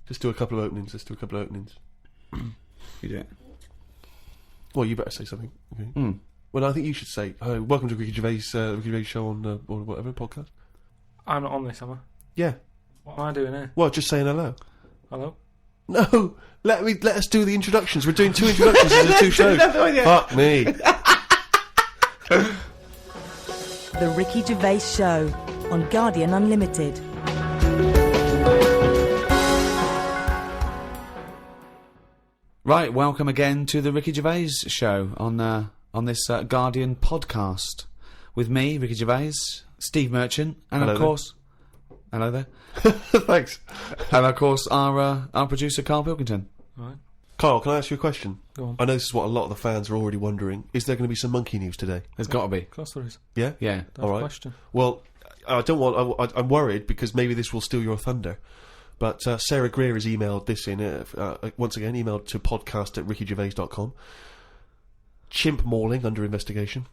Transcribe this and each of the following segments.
Just do a couple of openings. You do it. Well, you better say something. Okay. Well, I think you should say, welcome to Ricky Gervais show on or whatever podcast. I'm not on this, am I? Yeah. What am I doing here? Well, just saying hello. Hello? No, let us do the introductions. We're doing 2 introductions in the 2 shows. Fuck me. The Ricky Gervais Show on Guardian Unlimited. Right, welcome again to the Ricky Gervais Show on this Guardian podcast with me, Ricky Gervais, Steve Merchant, and Hello of course, hello there. Thanks. And of course, our producer Karl Pilkington. Right. Carl, can I ask you a question? Go on. I know this is what a lot of the fans are already wondering. Is there going to be some monkey news today? There's got to be. Of course there is. Yeah? Yeah. All right. Question. Well, I don't want. I'm worried because maybe this will steal your thunder. But Sarah Greer has emailed this in, once again, emailed to podcast@rickygervais.com. Chimp mauling under investigation.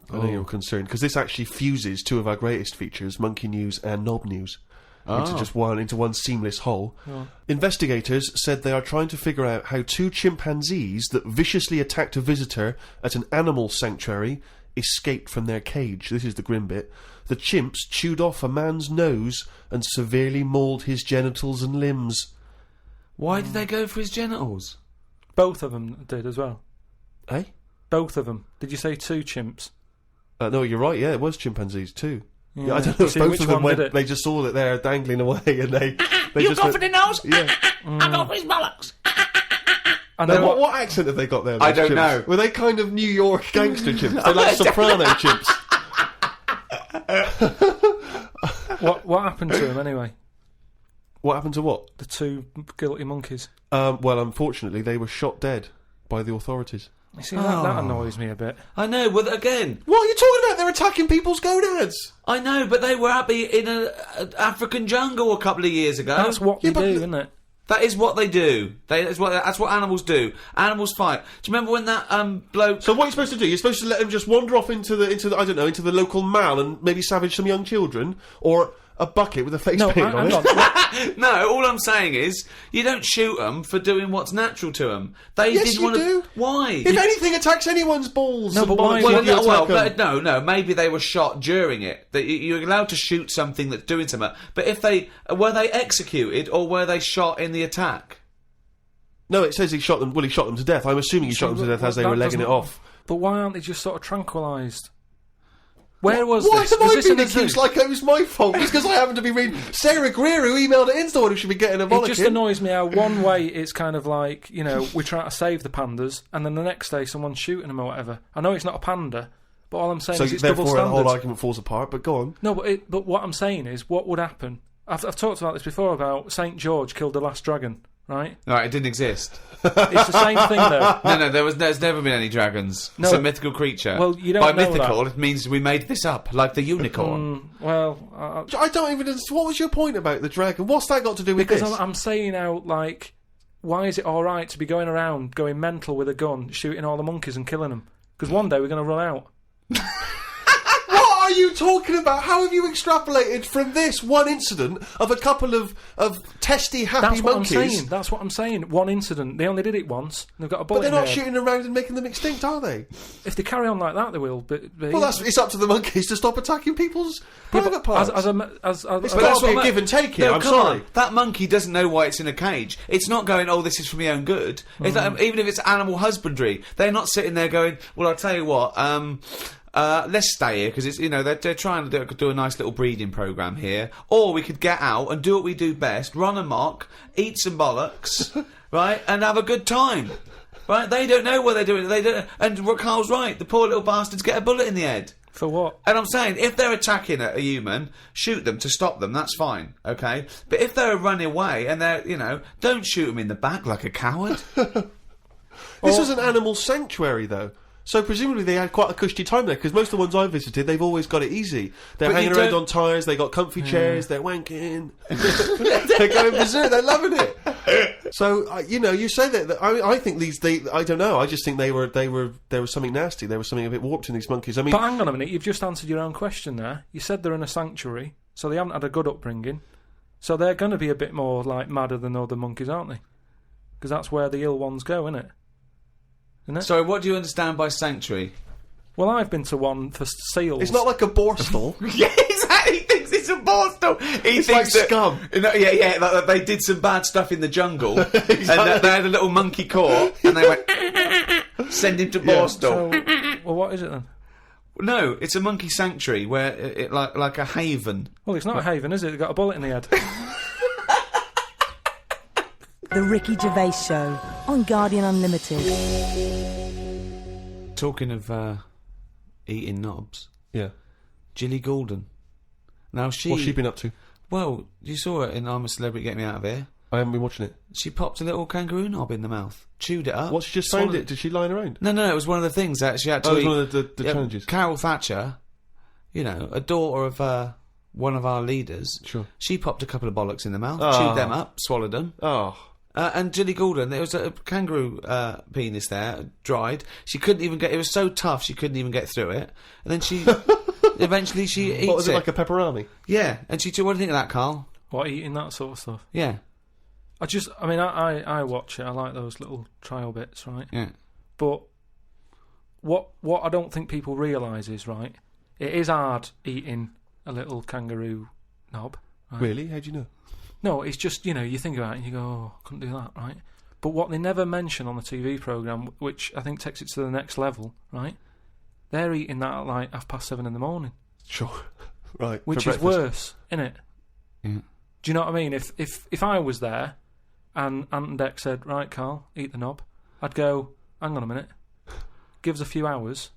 I know you're concerned, because this actually fuses 2 of our greatest features, Monkey News and Knob News, into one seamless whole. Oh. Investigators said they are trying to figure out how 2 chimpanzees that viciously attacked a visitor at an animal sanctuary escaped from their cage. This is the grim bit. The chimps chewed off a man's nose and severely mauled his genitals and limbs. Why did they go for his genitals? Both of them did as well. Eh? Both of them. Did you say 2 chimps? No, you're right. Yeah, it was chimpanzees too. Yeah. I don't know if See, both which of them one did went. it? They just saw that they're dangling away, and they You just go went, for the nose? Yeah. I go for his bollocks. And Now, then what accent have they got there? I those don't chimps? know. Were they kind of New York gangster chimps? They're like soprano chimps. What happened to them anyway? What happened to what? The 2 guilty monkeys. Well, unfortunately, they were shot dead by the authorities. You see, that annoys me a bit. I know, but again... What are you talking about? They're attacking people's gonads! I know, but they were happy in an African jungle a couple of years ago. That's what they do, isn't it? That is what they do. That's what animals do. Animals fight. Do you remember when that bloke... So what are you supposed to do? You're supposed to let them just wander off into the I don't know, into the local mall and maybe savage some young children? Or a bucket with a face paint on it? No, all I'm saying is, you don't shoot them for doing what's natural to them. They Yes, didn't you want to... do. Why? If anything attacks anyone's balls... No, and but why- bollocks, No, maybe they were shot during it. That you're allowed to shoot something that's doing something. But if they... Were they executed or were they shot in the attack? No, it says he shot them. Well, he shot them to death. I'm assuming he shot them to death as they were legging it off. But why aren't they just sort of tranquilised? Where was Why this? have Was I this in been a zoo? accused like it was my fault? It's because I happen to be reading Sarah Greer, who emailed it in, the one who should be getting a bollocking. It just annoys me how one way it's kind of like, you know, we're trying to save the pandas, and then the next day someone's shooting them or whatever. I know it's not a panda, but all I'm saying is it's double therefore the standards. whole argument falls apart, but go on. No, but what I'm saying is, what would happen? I've talked about this before, about St. George killed the last dragon, right? Right, it didn't exist. It's the same thing, though. No, there's never been any dragons. No. It's a mythical creature. Well, you don't By know mythical, that. it means we made this up, like the unicorn. I don't even understand. What was your point about the dragon? What's that got to do with because this? I'm saying out, like, why is it alright to be going around, going mental with a gun, shooting all the monkeys and killing them? Because one day we're going to run out. What are you talking about? How have you extrapolated from this one incident of a couple of testy, happy That's what monkeys? I'm saying. That's what I'm saying. One incident. They only did it once. They've got a bullet But they're not in there. shooting around and making them extinct, are they? If they carry on like that, they will. But Well, it's up to the monkeys to stop attacking people's private parts. It's It's got to be a give and take here. No, I'm come sorry. on. That monkey doesn't know why it's in a cage. It's not going, oh, this is for my own good. It's like, even if it's animal husbandry, they're not sitting there going, well, I'll tell you what, let's stay here because it's, you know, they're trying to do a nice little breeding program here, or we could get out and do what we do best: run amok, eat some bollocks, right, and have a good time. Right? They don't know what they're doing. They don't. And Carl's right. The poor little bastards get a bullet in the head. For what? And I'm saying, if they're attacking a human, shoot them to stop them. That's fine, okay. But if they're running away and they're, you know, don't shoot them in the back like a coward. This was an animal sanctuary, though. So presumably they had quite a cushy time there, because most of the ones I've visited, they've always got it easy. They're But you hanging around don't- on tyres, they got comfy chairs, they're wanking, they're going berserk, they're loving it. So you know, you say that I think I don't know. I just think there was something nasty. There was something a bit warped in these monkeys. I mean, But hang on a minute. You've just answered your own question there. You said they're in a sanctuary, so they haven't had a good upbringing. So they're going to be a bit more like madder than other monkeys, aren't they? Because that's where the ill ones go, isn't it? Sorry, what do you understand by sanctuary? Well, I've been to one for seals. It's not like a borstal. Yeah, exactly. He thinks it's a borstal. It's like scum. Yeah, like they did some bad stuff in the jungle, and they had a little monkey court, and they went, send him to borstal. Well, what is it then? No, it's a monkey sanctuary where it like a haven. Well, it's not a haven, is it? They've got a bullet in the head. The Ricky Gervais Show on Guardian Unlimited. Talking of eating knobs, Yeah. Gilly Goulden. Now What's she been up to? Well, you saw her in I'm a Celebrity, Get Me Out of Here. I haven't been watching it. She popped a little kangaroo knob in the mouth, chewed it up. What, she just found it? Did she line around? No, it was one of the things that she had to Oh, it eat. was one of the challenges. Carol Thatcher, you know, a daughter of one of our leaders. Sure. She popped a couple of bollocks in the mouth, Oh. chewed them up, swallowed them. Oh. And Gilly Goulden, there was a kangaroo penis there, dried. She couldn't even get. It was so tough, she couldn't even get through it. And then she, eventually, she eats What was it, it. like a pepperoni? Yeah, and she. What do you think of that, Karl? What, eating that sort of stuff? Yeah, I watch it. I like those little trial bits, right? yeah. But what I don't think people realise is, right, it is hard eating a little kangaroo knob. Right? Really? How do you know? No, it's just, you know, you think about it and you go, oh, I couldn't do that, right? But what they never mention on the TV programme, which I think takes it to the next level, right, they're eating that at like 7:30 in the morning. Sure. Right. Which for is breakfast. worse, innit? Yeah. Do you know what I mean? If I was there and Ant and Dec said, right, Karl, eat the knob, I'd go, hang on a minute, give us a few hours,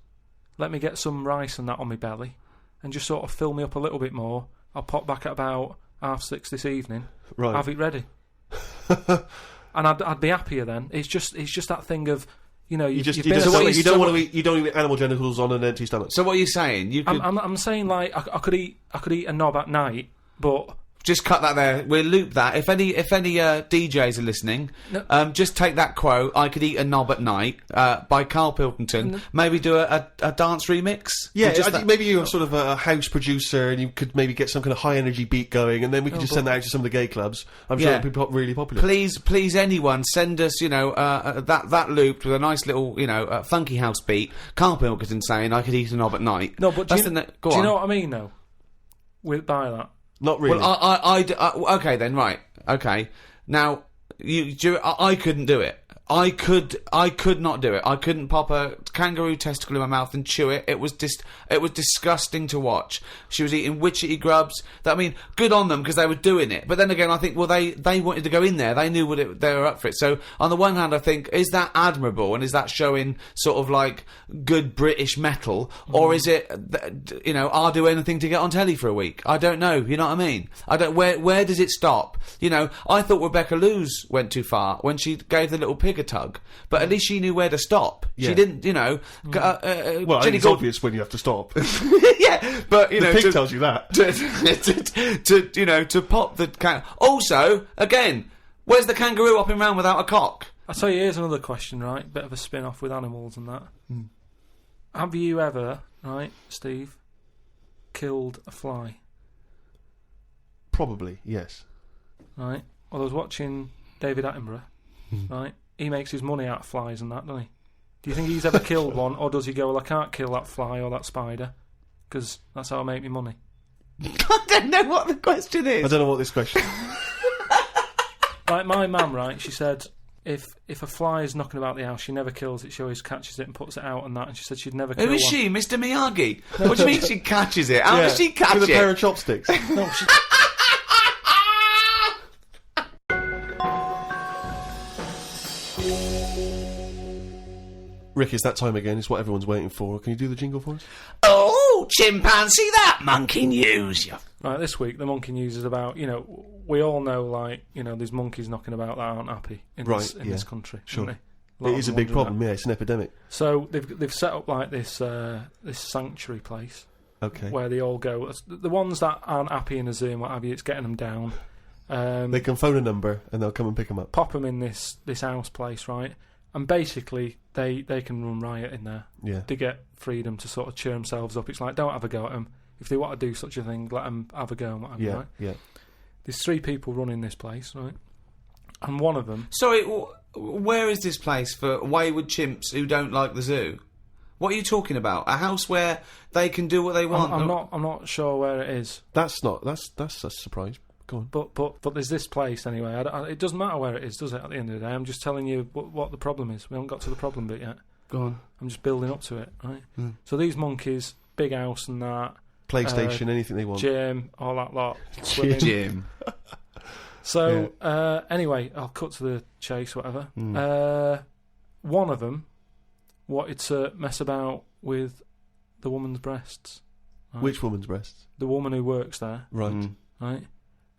let me get some rice and that on my belly, and just sort of fill me up a little bit more. I'll pop back at about 6:30 this evening, Right. have it ready. And I'd be happier then. It's just that thing of, you know, You you've don't been- want to eat. You don't eat animal genitals on an empty stomach. So what are you saying? You could I'm saying like I could eat a knob at night, but just cut that there. We'll loop that. If any DJs are listening, No. just take that quote. I could eat a knob at night by Karl Pilkington. Maybe do a dance remix. Yeah, Just I think maybe you're sort of a house producer and you could maybe get some kind of high energy beat going, and then we could just send that out to some of the gay clubs. I'm sure Yeah. it'd be really popular. Please, anyone, send us, you know, that looped with a nice little, you know, funky house beat. Karl Pilkington saying I could eat a knob at night. no, but That's do go you on. know what I mean though? By that. Not really. Well, okay then, right. Okay. Now, I couldn't do it. I could not do it. I couldn't pop a kangaroo testicle in my mouth and chew it. It was disgusting to watch. She was eating witchetty grubs. I mean, good on them because they were doing it. But then again, I think, well, they wanted to go in there. They knew they were up for it. So on the one hand, I think, is that admirable and is that showing sort of like good British metal, or is it, you know, I'll do anything to get on telly for a week? I don't know. You know what I mean? I don't. Where does it stop? You know, I thought Rebecca Lewis went too far when she gave the little pig a tug, but at least she knew where to stop. Yeah. She didn't, you know. well, I think Jenny it's Gould- obvious when you have to stop. yeah, but you The know, pig tells you that. to you know, to pop the Also, again, where's the kangaroo hopping around without a cock? I'll tell you, here's another question, right? Bit of a spin off with animals and that. Have you ever, right, Steve, killed a fly? Probably, yes. Right? Well, I was watching David Attenborough, right? He makes his money out of flies and that, doesn't he? Do you think he's ever killed one, or does he go, well, I can't kill that fly or that spider, because that's how I make my money? I don't know what the question is. I don't know what this question is. Like my mum, right, she said if a fly is knocking about the house, she never kills it, she always catches it and puts it out and that, and she said she'd never kill Who is one. she, Mr. Miyagi? What do you mean she catches it? How Yeah, does she catch with it? a pair of chopsticks. No, she... Rick, it's that time again. It's what everyone's waiting for. Can you do the jingle for us? Oh, chimpanzee, that monkey news. Right, this week the monkey news is about, you know, we all know, like, you know, there's monkeys knocking about that aren't happy in this country. Sure. Aren't they? It is a big problem, yeah. It's an epidemic. So they've set up like this this sanctuary place Okay. where they all go. The ones that aren't happy in a zoo and what have you, it's getting them down. They can phone a number and they'll come and pick them up. Pop them in this house place, right? And basically they can run riot in there. Yeah. They get freedom to sort of cheer themselves up. It's like, don't have a go at them. If they want to do such a thing, let them have a go and what have you, Yeah, right? yeah. there's 3 people running this place, right? And one of them... Sorry, where is this place for wayward chimps who don't like the zoo? What are you talking about? A house where they can do what they want? I'm not sure where it is. That's a surprise. Go on. But there's this place anyway. It doesn't matter where it is, does it? At the end of the day, I'm just telling you what the problem is. We haven't got to the problem bit yet. Go on. I'm just building up to it, right? So these monkeys, big house and that, PlayStation, anything they want. Gym, all that lot. Swimming. Gym. So anyway, I'll cut to the chase. Whatever. One of them wanted to mess about with the woman's breasts. Right? Which woman's breasts? The woman who works there. Right. Right.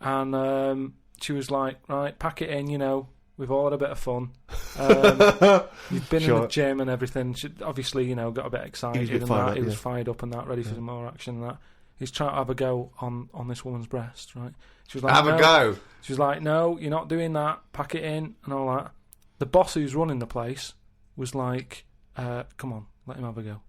And she was like, right, pack it in, we've all had a bit of fun. You've been in the gym and everything. She obviously, got a bit excited and that. He was fired up and that, ready for some more action and that. He's trying to have a go on this woman's breast, right? She was like, a go. She was like, no, you're not doing that. Pack it in and all that. The boss who's running the place was like, come on, let him have a go.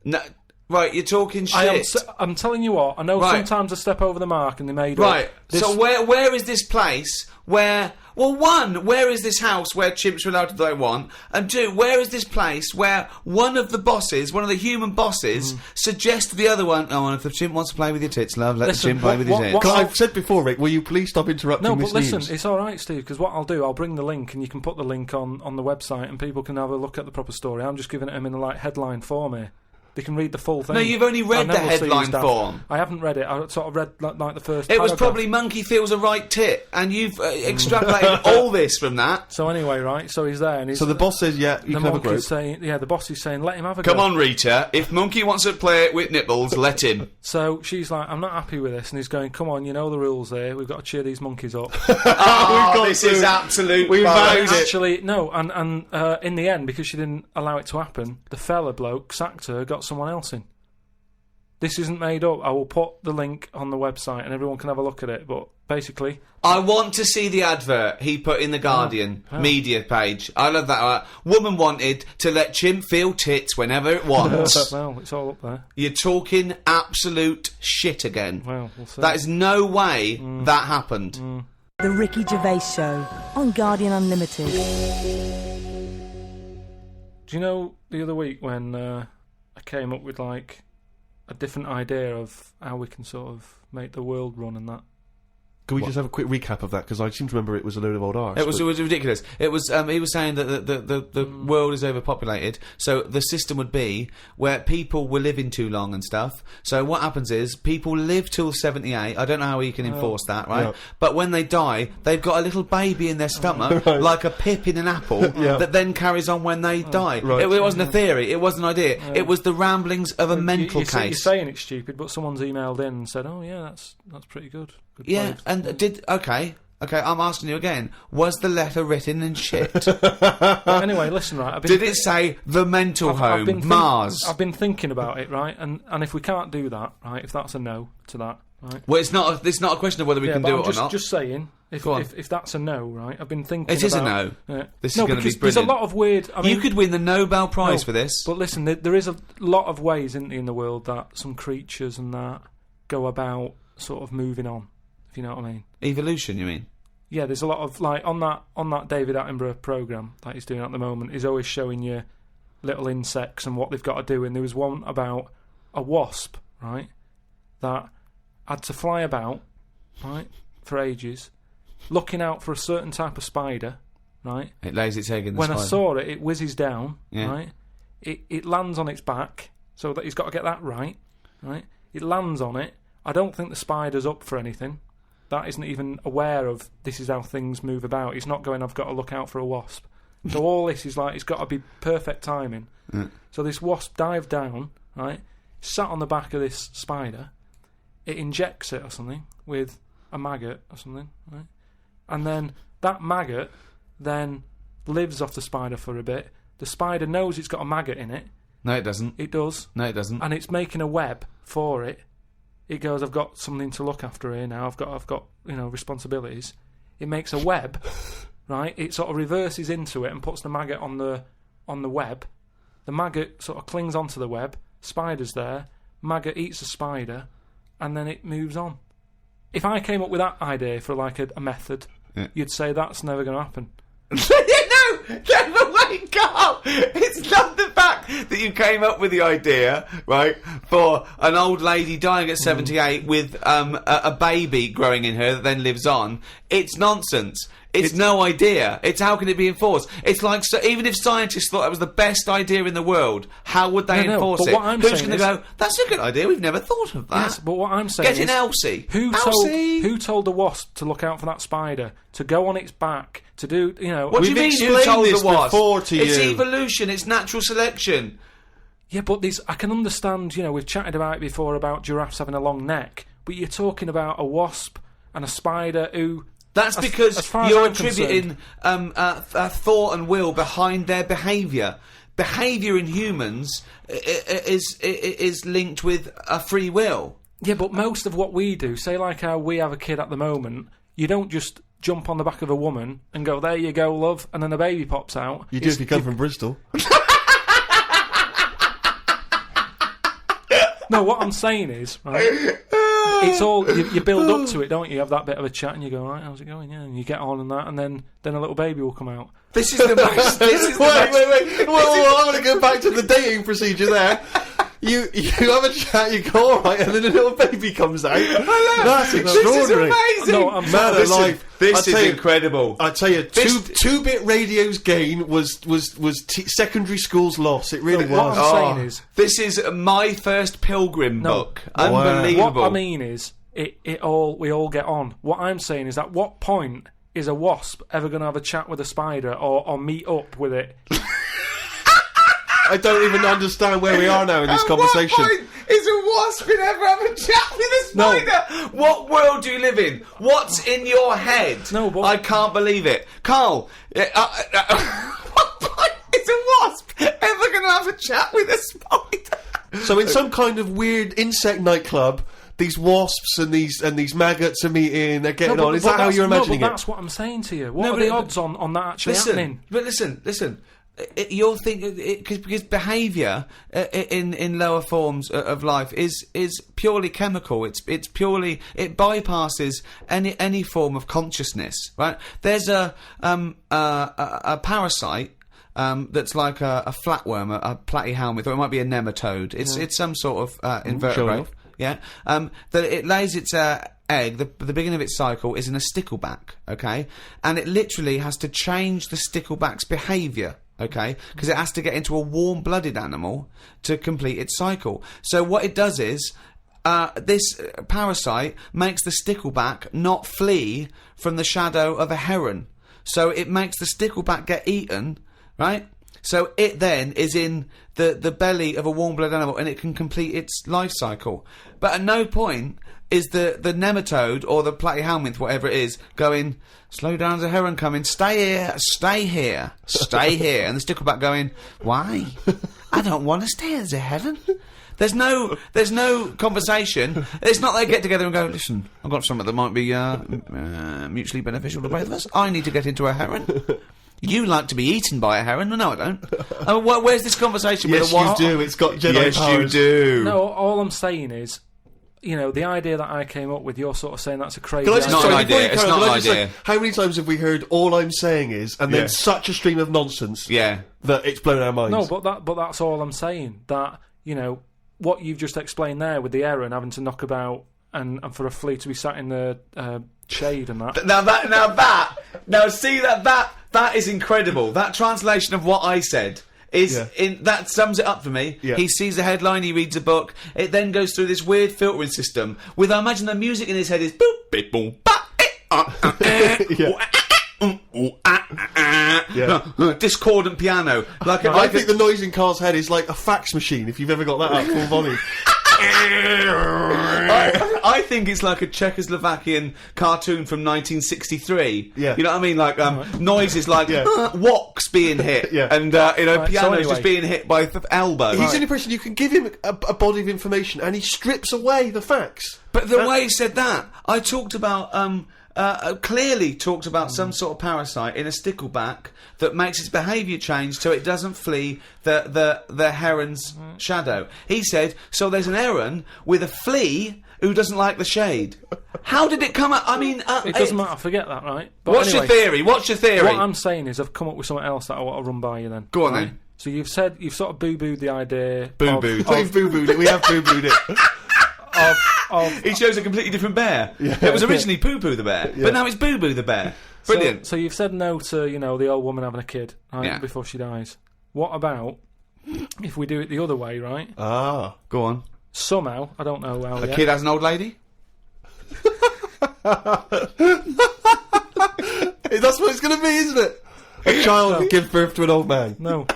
No. Right, you're talking shit. I'm telling you what, I know sometimes I step over the mark and they made Right, so where is this place where... Well, 1, where is this house where chimps are allowed to do what they want? And 2, where is this place where one of the bosses, one of the human bosses, suggests to the other one, and if the chimp wants to play with your tits, love, let the chimp play with his tits. I've said before, Rick, will you please stop interrupting Miss listen, News? it's alright, Steve, because what I'll do, I'll bring the link and you can put the link on the website and people can have a look at the proper story. I'm just giving it them in a headline form here. They can read the full thing. No, you've only read the headline form. I haven't read it. I sort of read like the first It paragraph. was probably monkey feels a right tit, and you've extrapolated all this from that. So anyway, right, so he's there. And so the boss says, you can have a group. The boss is saying, let him have a go. Come on, Rita, if monkey wants to play with nipples, let him. So she's like, I'm not happy with this, and he's going, come on, you know the rules here, we've got to cheer these monkeys up. This is absolute we valued it. Actually, no, and in the end, because she didn't allow it to happen, the fella bloke sacked her, got someone else in. This isn't made up. I will put the link on the website and everyone can have a look at it, but basically... I want to see the advert he put in the Guardian media page. I love that. Woman wanted to let chimp feel tits whenever it wants. Well, it's all up there. You're talking absolute shit again. Well, we'll see. That is no way that happened. The Ricky Gervais Show on Guardian Unlimited. Do you know the other week when I came up with like a different idea of how we can sort of make the world run and that? Can we just have a quick recap of that? Because I seem to remember it was a load of old arse. It was ridiculous. It was he was saying that the world is overpopulated, so the system would be where people were living too long and stuff. So what happens is people live till 78. I don't know how he can enforce that, right? Yeah. But when they die, they've got a little baby in their stomach, like a pip in an apple, that then carries on when they die. Right. It wasn't a theory. It wasn't an idea. It was the ramblings of a mental case. You're saying it's stupid, but someone's emailed in and said, "Oh yeah, that's pretty good." Good Yeah, place. and okay, I'm asking you again. Was the letter written in shit? Anyway, listen, right. Did it say the mental home, Mars? I've been thinking about it, right, and if we can't do that, right, if that's a no to that, right. Well, it's not a question of whether we can do it or not. Just saying, if that's a no, right, I've been thinking. It is a no. This is going to be brilliant. There's a lot of weird. I mean, you could win the Nobel Prize for this. But listen, there is a lot of ways in the world that some creatures and that go about sort of moving on. If you know what I mean. Evolution, you mean? Yeah, there's a lot of like on that David Attenborough programme that he's doing at the moment. He's always showing you little insects and what they've got to do. And there was one about a wasp, right, that had to fly about, right, for ages, looking out for a certain type of spider, right. It lays its egg in the spider. When I saw it, it whizzes down, right. It lands on its back, so that he's got to get that right. It lands on it. I don't think the spider's up for anything. That isn't even aware of this is how things move about. He's not going, I've got to look out for a wasp. So all this is like, it's got to be perfect timing. So this wasp dived down, right, sat on the back of this spider. It injects it or something with a maggot or something, right? And then that maggot then lives off the spider for a bit. The spider knows it's got a maggot in it. No, it doesn't. It does. No, it doesn't. And it's making a web for it. It goes, I've got something to look after here now. I've got responsibilities. It makes a web, right? It sort of reverses into it and puts the maggot on the web. The maggot sort of clings onto the web. Spider's there. Maggot eats the spider, and then it moves on. if I came up with that idea for like a method, you'd say that's never going to happen. No, wait, Karl. It's not the fact that you came up with the idea, right, for an old lady dying at 78 with a baby growing in her that then lives on. It's nonsense. It's no idea. It's how can it be enforced? It's like, so even if scientists thought that was the best idea in the world, how would they enforce it? Who's going to go, that's a good idea, we've never thought of that. Yes, but what I'm saying Get in Elsie. Who told the wasp to look out for that spider, to go on its back, to do, you know... What do you mean who explained told this the wasp? before to It's you. evolution, it's natural selection. Yeah, but I can understand, you know, we've chatted about it before about giraffes having a long neck, but you're talking about a wasp and a spider who... That's because as far as you're I'm attributing thought and will behind their behaviour. Behaviour in humans is linked with a free will. Yeah, but most of what we do, say like how we have a kid at the moment, you don't just jump on the back of a woman and go, there you go, love, and then a baby pops out. You do if you come from Bristol. No, what I'm saying is, right, it's all, you build up to it, don't you? You have that bit of a chat and you go, right, how's it going? Yeah, and you get on and that, and then a little baby will come out. This is the most... Wait. Well, I want to go back to the dating procedure there. You have a chat, you go, alright, and then a little baby comes out. That's extraordinary. This is amazing. No, I'm sorry. This is incredible. I tell you, two-bit radio's gain was secondary school's loss. It really was. What I'm saying is... This is my first Pilgrim book. Unbelievable. What I mean is, we all get on. What I'm saying is, at what point is a wasp ever going to have a chat with a spider or meet up with it? I don't even understand where we are now in this conversation. What point is a wasp going to ever have a chat with a spider? No. What world do you live in? What's in your head? No, but... I can't believe it. Karl, what point is a wasp ever going to have a chat with a spider? So in some kind of weird insect nightclub, these wasps and these maggots are meeting, they're getting on. Is that how you're imagining it? That's what I'm saying to you. What are the odds on that actually happening? But listen. You're thinking because behaviour in lower forms of life is purely chemical. It's purely, it bypasses any form of consciousness. Right? There's a parasite that's like a flatworm, a platyhelminth, or it might be a nematode. It's some sort of invertebrate. Yeah. That it lays its egg. The beginning of its cycle is in a stickleback. Okay, and it literally has to change the stickleback's behaviour. Okay, because it has to get into a warm-blooded animal to complete its cycle. So what it does is, this parasite makes the stickleback not flee from the shadow of a heron. So it makes the stickleback get eaten, right? So it then is in the belly of a warm-blooded animal and it can complete its life cycle. But at no point is the nematode or the platyhelminth, whatever it is, going, slow down, there's a heron coming, stay here. And the stickleback going, why? I don't want to stay, there's a heron. There's no conversation. It's not they get together and go, listen, I've got something that might be mutually beneficial to both of us. I need to get into a heron. You like to be eaten by a heron? No, I don't. Where's this conversation with a Yes, you do. It's got Jedi Yes, powers. you do. No, all I'm saying is, you know, the idea that I came up with, you're sort of saying that's a crazy Can I idea. just, It's not an before you idea, it's carry not on, can an I just say, idea. how many times have we heard all I'm saying is, and then Yeah. such a stream of nonsense Yeah. that it's blown our minds? No, but that's all I'm saying. That, you know, what you've just explained there with the heron having to knock about and for a flea to be sat in the shade and that. That is incredible. That translation of what I said that sums it up for me. Yeah. He sees the headline, he reads a book. It then goes through this weird filtering system with, I imagine the music in his head is boop, beep, boom, ba, discordant piano. I think the noise in Karl's head is like a fax machine, if you've ever got that up full volume. I think it's like a Czechoslovakian cartoon from 1963. Yeah. You know what I mean? Like noises like woks being hit, and pianos just being hit by the elbow. He's the only person you can give him a body of information, and he strips away the facts. But the way he said that, I talked about clearly talked about some sort of parasite in a stickleback that makes its behaviour change so it doesn't flee the heron's shadow. He said, so there's an heron with a flea who doesn't like the shade. How did it come out? I mean, It doesn't matter, forget that, right? But What's anyway, your theory? What's your theory? What I'm saying is I've come up with something else that I want to run by you then. Go on right? then. So you've sort of boo-booed the idea. Boo-booed. We've boo-booed it. We have boo-booed it. He shows a completely different bear. It was originally Poo-Poo the bear, but now it's Boo-Boo the bear. Brilliant. So you've said no to, the old woman having a kid, right, Yeah. before she dies. What about if we do it the other way, right? Ah. Go on. Somehow, I don't know how A yet. kid has an old lady? That's what it's going to be, isn't it? A child gives birth to an old man. No.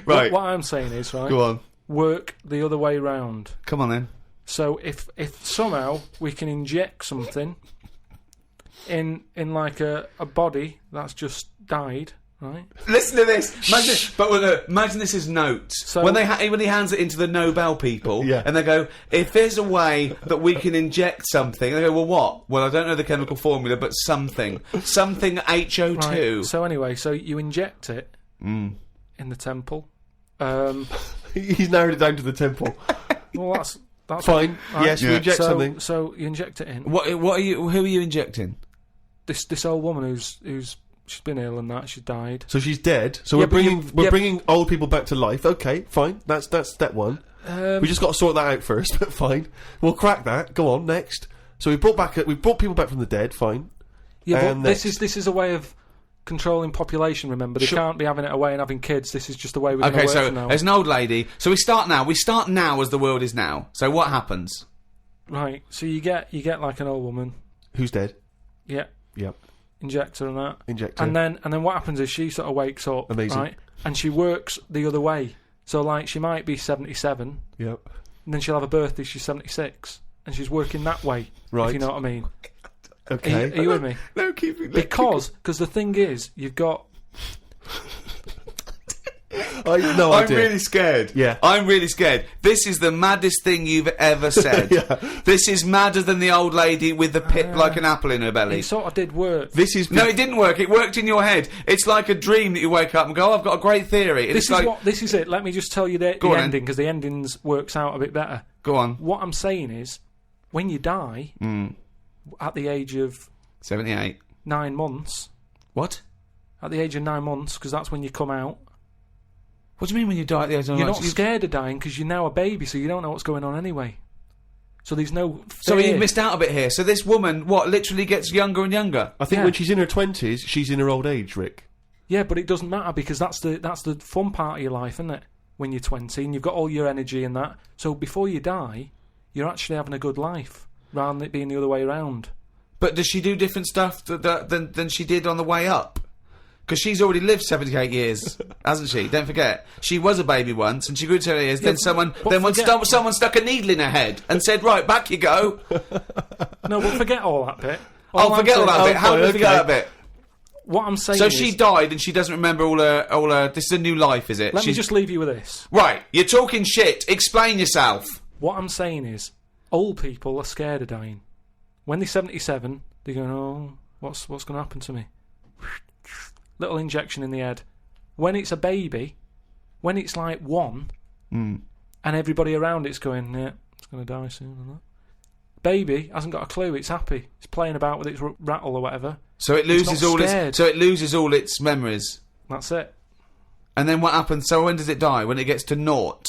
Right. What I'm saying is, right, Go on. work the other way round. Come on then. So if somehow we can inject something in like a body that's just died, right? Listen to this. Imagine this is notes. So- when he hands it into the Nobel people, Yeah. and they go, if there's a way that we can inject something, they go, well, what? Well, I don't know the chemical formula, but something HO2. Right. So anyway, so you inject it in the temple. He's narrowed it down to the temple. Well, that's Fine. right. Yes, we inject something. So you inject it in. What are you? Who are you injecting? This old woman who's she's been ill and that she's died. So she's dead. So Yeah, we're bringing old people back to life. Okay, fine. That's step one. We just got to sort that out first. But fine, we'll crack that. Go on next. So we brought people back from the dead. Fine. Yeah, but next. this is a way of controlling population. Remember, they can't be having it away and having kids. This is just the way we're going to Okay, work so from now. there's an old lady. So we start now. We start now as the world is now. So what happens? Right. So you get like an old woman. Who's dead? Yeah. Yep. Inject her and that. Inject her. And then what happens is she sort of wakes up. Amazing. Right. And she works the other way. So like she might be 77. Yep. And then she'll have a birthday. She's 76, and she's working that way. Right. If you know what I mean. Okay. Are you with me? No, keep it. Because the thing is, you've got. No I'm idea. really scared. Yeah. I'm really scared. This is the maddest thing you've ever said. Yeah. This is madder than the old lady with the pit like an apple in her belly. It sort of did work. This is No, it didn't work. It worked in your head. It's like a dream that you wake up and go, oh, I've got a great theory. And This is it. Let me just tell you the on then. ending, because the endings works out a bit better. Go on. What I'm saying is, when you die at the age of 78. 9 months, What? at the age of 9 months, because that's when you come out, What do you mean when you die at the age of you're 9? not scared of dying because you're now a baby, so you don't know what's going on anyway. So there's no So fear. you missed out a bit here. So this woman, literally gets younger and younger? I think Yeah. when she's in her 20s, she's in her old age, Rick. Yeah, but it doesn't matter because that's the fun part of your life, isn't it? When you're 20 and you've got all your energy and that. So before you die, you're actually having a good life rather than it being the other way around. But does she do different stuff than she did on the way up? Because she's already lived 78 years, hasn't she? Don't forget. She was a baby once, and she grew to 78 years. Then someone stuck a needle in her head and said, right, back you go. No, but forget all that bit. I'll forget all that bit. How do we forget that bit? What I'm saying So is... she died and she doesn't remember all her... This is a new life, is it? Let me just leave you with this. Right, you're talking shit. Explain yourself. What I'm saying is, old people are scared of dying. When they're 77, they're going, oh, what's going to happen to me? Little injection in the head. When it's a baby, when it's like 1, and everybody around it's going, yeah, it's going to die soon and that. Baby hasn't got a clue. It's happy. It's playing about with its rattle or whatever. So it loses all its memories. That's it. And then what happens? So when does it die? When it gets to 0?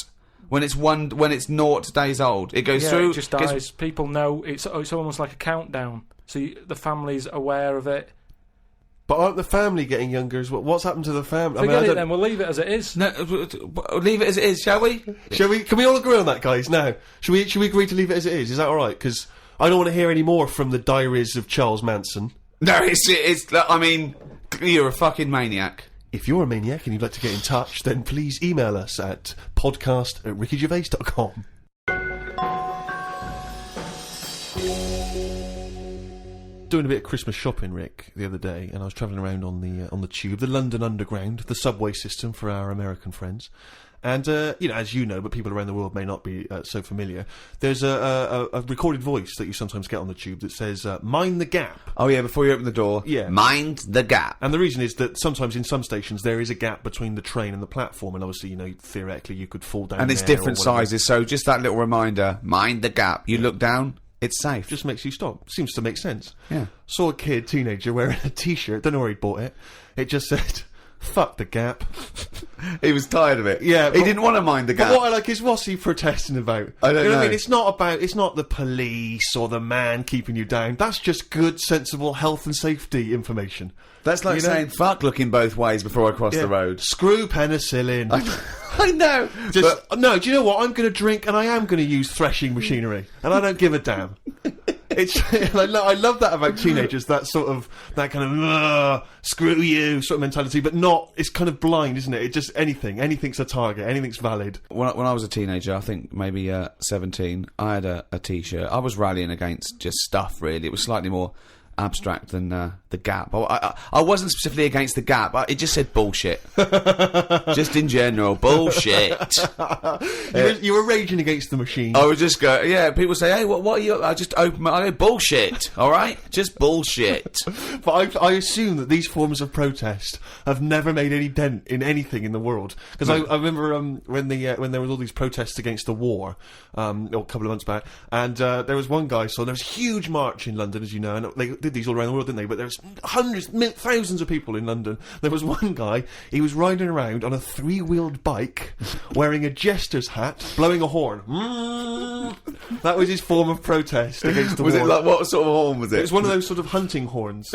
When it's 0 days old, it goes through. It just dies. People know it's almost like a countdown. So the family's aware of it. But aren't the family getting younger as well? What's happened to the family? Forget it then. We'll leave it as it is. No, leave it as it is, shall we? Shall we? Can we all agree on that, guys? Now, should we agree to leave it as it is? Is that all right? Because I don't want to hear any more from the diaries of Charles Manson. No, it's. I mean, you're a fucking maniac. If you're a maniac and you'd like to get in touch, then please email us at podcast@rickygervais.com. Doing a bit of Christmas shopping, Rick, the other day, and I was travelling around on the tube, the London Underground, the subway system for our American friends. And, as you know, but people around the world may not be so familiar, there's a recorded voice that you sometimes get on the tube that says, mind the gap. Oh, yeah, before you open the door. Yeah. Mind the gap. And the reason is that sometimes in some stations there is a gap between the train and the platform, and obviously, theoretically you could fall down And it's there different or whatever. sizes, so just that little reminder, mind the gap. You look down, It's safe. Just makes you stop. Seems to make sense. Yeah. Saw a kid, teenager, wearing a T-shirt. Don't know where he bought it. It just said, "Fuck the Gap." He was tired of it. Yeah, he didn't want to mind the Gap. But what I like is, what's he protesting about? I don't you know. know. What I mean, it's not the police or the man keeping you down. That's just good, sensible health and safety information. That's like saying fuck looking both ways before I cross the road. Screw penicillin. I know. No, do you know what? I'm going to drink and I am going to use threshing machinery, and I don't give a damn. It's I love that about teenagers. That kind of screw you sort of mentality, but not. It's kind of blind, isn't it? It just anything's a target, anything's valid. When I was a teenager, I think maybe 17, I had a T-shirt. I was rallying against just stuff. Really, it was slightly more abstract than the Gap. I wasn't specifically against the Gap. It just said bullshit. Just in general, bullshit. You were raging against the machine. I would just go, yeah, people say, hey, what are you... I just open I go, bullshit, alright? Just bullshit. But I assume that these forms of protest have never made any dent in anything in the world. Because I remember when there was all these protests against the war, a couple of months back, and there was one guy, so there was a huge march in London, as you know, and they did these all around the world, didn't they? But there was hundreds, thousands of people in London. There was one guy, he was riding around on a 3-wheeled bike, wearing a jester's hat, blowing a horn. That was his form of protest against the war. Was it like, what sort of horn was it? It was one of those sort of hunting horns.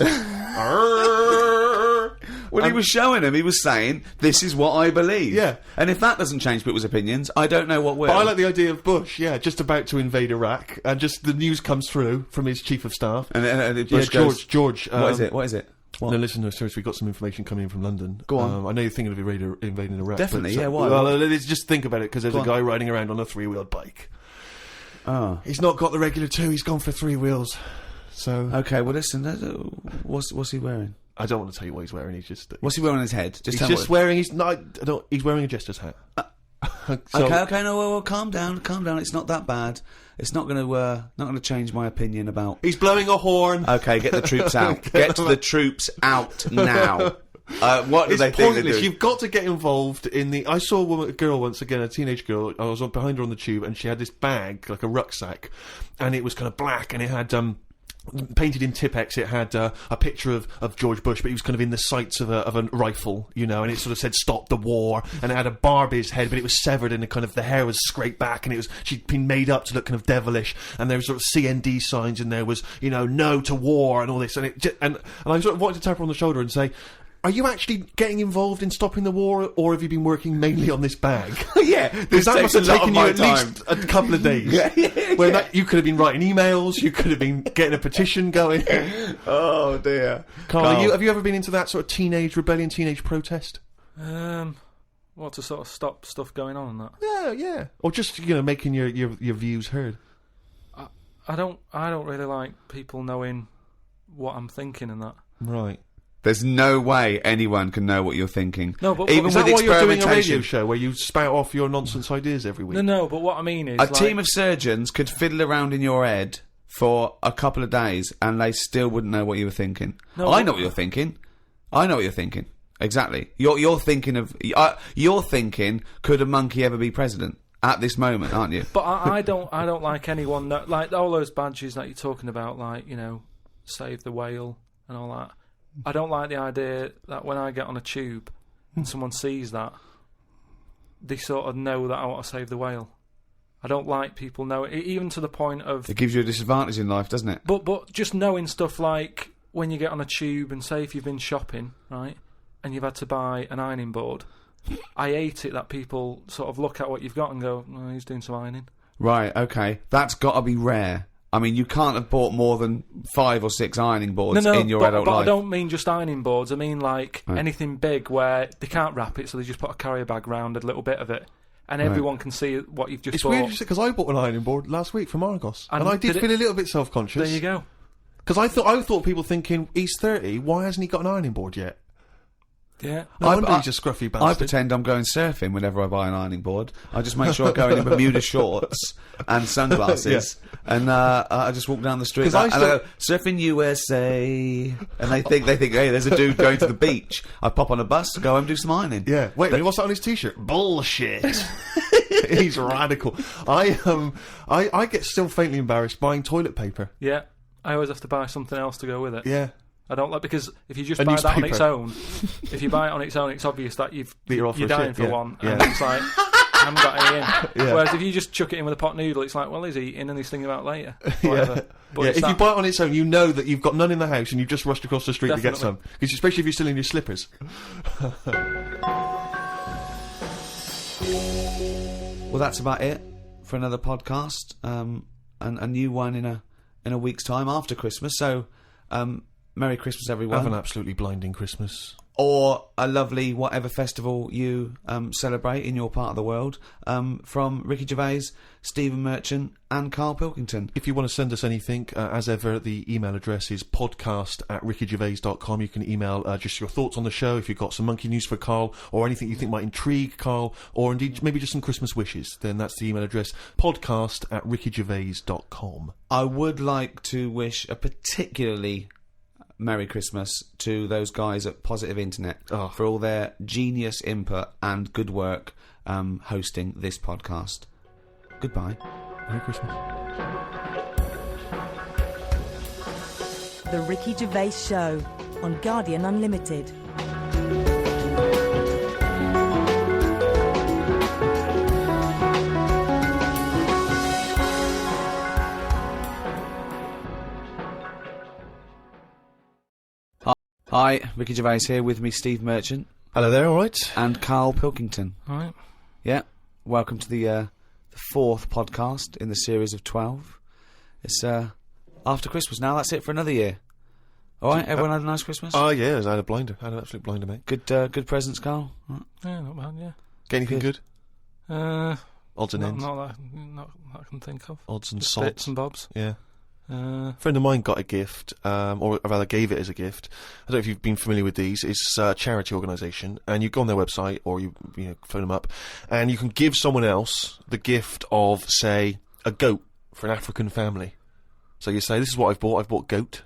Well, he was showing him. He was saying, "This is what I believe." Yeah. And if that doesn't change people's opinions, I don't know what will. But I like the idea of Bush, just about to invade Iraq, and just the news comes through from his chief of staff. And Bush goes, George. What is it? What? No, listen, no, seriously, we've got some information coming in from London. Go on. I know you're thinking of invading Iraq. Definitely, but, yeah, why? Well, let's just think about it, because there's a guy riding around on a 3-wheeled bike. Oh. He's not got the regular 2, he's gone for 3 wheels. So... Okay, well, listen, what's he wearing? I don't want to tell you what he's wearing, he's just... What's he wearing on his head? He's wearing... He's wearing a jester's hat. Okay, no, well, calm down. It's not that bad. It's not going to change my opinion about... He's blowing a horn. Okay, get the troops out. Get the troops out now. What do they think they're doing? You've got to get involved in the... I saw a girl once again, a teenage girl. I was behind her on the tube, and she had this bag, like a rucksack, and it was kind of black, and it had... painted in Tipex, it had a picture of George Bush, but he was kind of in the sights of a rifle, you know, and it sort of said "Stop the War," and it had a Barbie's head, but it was severed, and the hair was scraped back, and she'd been made up to look kind of devilish, and there was sort of CND signs, and there was, you know, "No to war," and all this, and I sort of wanted to tap her on the shoulder and say, are you actually getting involved in stopping the war, or have you been working mainly on this bag? Yeah, because that must have taken you at least a couple of days. You could have been writing emails, you could have been getting a petition going. Oh dear, Karl, have you ever been into that sort of teenage rebellion, teenage protest? What, to sort of stop stuff going on and that? Yeah, or just making your views heard. I don't really like people knowing what I'm thinking and that. Right. There's no way anyone can know what you're thinking. No, but even is with that why you're doing a radio experimentation. show where you spout off your nonsense ideas every week? No, but what I mean is... A team of surgeons could fiddle around in your head for a couple of days and they still wouldn't know what you were thinking. No, I know what you're thinking. Exactly. You're thinking, could a monkey ever be president? At this moment, aren't you? But I don't like anyone that... Like, all those badges that you're talking about, like, Save the Whale and all that. I don't like the idea that when I get on a tube and someone sees that, they sort of know that I want to save the whale. I don't like people knowing, even to the point of... It gives you a disadvantage in life, doesn't it? But just knowing stuff like when you get on a tube and say if you've been shopping, right, and you've had to buy an ironing board, I hate it that people sort of look at what you've got and go, oh, he's doing some ironing. Right, okay. That's got to be rare. I mean, you can't have bought more than 5 or 6 ironing boards in your adult life. But I don't mean just ironing boards. I mean, like, anything big where they can't wrap it, so they just put a carrier bag round a little bit of it, and everyone can see what you've just bought. It's weird, because I bought an ironing board last week from Argos, and I did feel a little bit self-conscious. There you go. Because I thought people thinking, he's 30, why hasn't he got an ironing board yet? Yeah. No wonder he's a scruffy bastard. I pretend I'm going surfing whenever I buy an ironing board. I just make sure I go in Bermuda shorts and sunglasses, and I just walk down the street and I go, surfing USA, and they think, hey, there's a dude going to the beach. I pop on a bus, go home, do some ironing. Yeah. Wait, what's that on his t-shirt? Bullshit. He's radical. I get still faintly embarrassed buying toilet paper. Yeah. I always have to buy something else to go with it. Yeah. I don't like, because if you just buy that on its own, it's obvious that you're dying for one, and it's like, I haven't got any in. Yeah. Whereas if you just chuck it in with a pot noodle, it's like, well, he's eating and he's thinking about later. Whatever. But if you buy it on its own, you know that you've got none in the house and you've just rushed across the street to get some. Because especially if you're still in your slippers. Well, that's about it for another podcast, and a new one in a week's time after Christmas. So, Merry Christmas, everyone. Have an absolutely blinding Christmas. Or a lovely whatever festival you celebrate in your part of the world. From Ricky Gervais, Stephen Merchant and Karl Pilkington. If you want to send us anything, as ever, the email address is podcast@rickygervais.com. You can email just your thoughts on the show, if you've got some monkey news for Karl, or anything you think might intrigue Karl, or indeed maybe just some Christmas wishes. Then that's the email address, podcast@rickygervais.com. I would like to wish a particularly Merry Christmas to those guys at Positive Internet for all their genius input and good work hosting this podcast. Goodbye. Merry Christmas. The Ricky Gervais Show on Guardian Unlimited. Hi, Ricky Gervais here, with me Steve Merchant. Hello there, alright? And Karl Pilkington. Alright. Yeah, welcome to the fourth podcast in the series of 12. It's after Christmas now, that's it for another year. Alright, everyone had a nice Christmas? Oh yeah, I had a blinder. I had an absolute blinder, mate. Good presents, Karl? Right. Yeah, not bad, yeah. Get anything good? Odds and ends? Not that I can think of. Odds and Just sods? bits and bobs. Yeah. A friend of mine got a gift, or rather gave it as a gift. I don't know if you've been familiar with these. It's a charity organisation, and you go on their website or you phone them up, and you can give someone else the gift of, say, a goat for an African family. So you say, "This is what I've bought. I've bought goat,"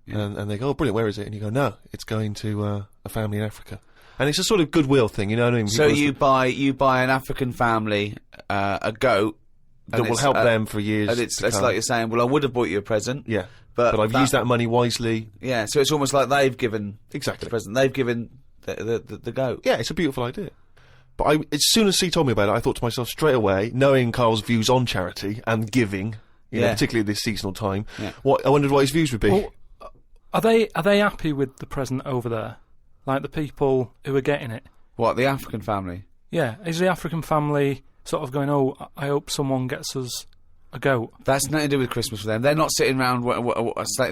and they go, "Oh, brilliant! Where is it?" And you go, "No, it's going to a family in Africa." And it's a sort of goodwill thing, you know what I mean? So you buy an African family a goat. That will help them for years. And it's like you're saying, well, I would have bought you a present. Yeah. But I've used that money wisely. Yeah, so it's almost like they've given the present. They've given the goat. Yeah, it's a beautiful idea. But as soon as he told me about it, I thought to myself straight away, knowing Karl's views on charity and giving, you know, particularly at this seasonal time, I wondered what his views would be. Well, are they happy with the present over there? Like the people who are getting it? What, the African family? Yeah, is the African family sort of going, oh, I hope someone gets us a goat? That's nothing to do with Christmas for them. They're not sitting around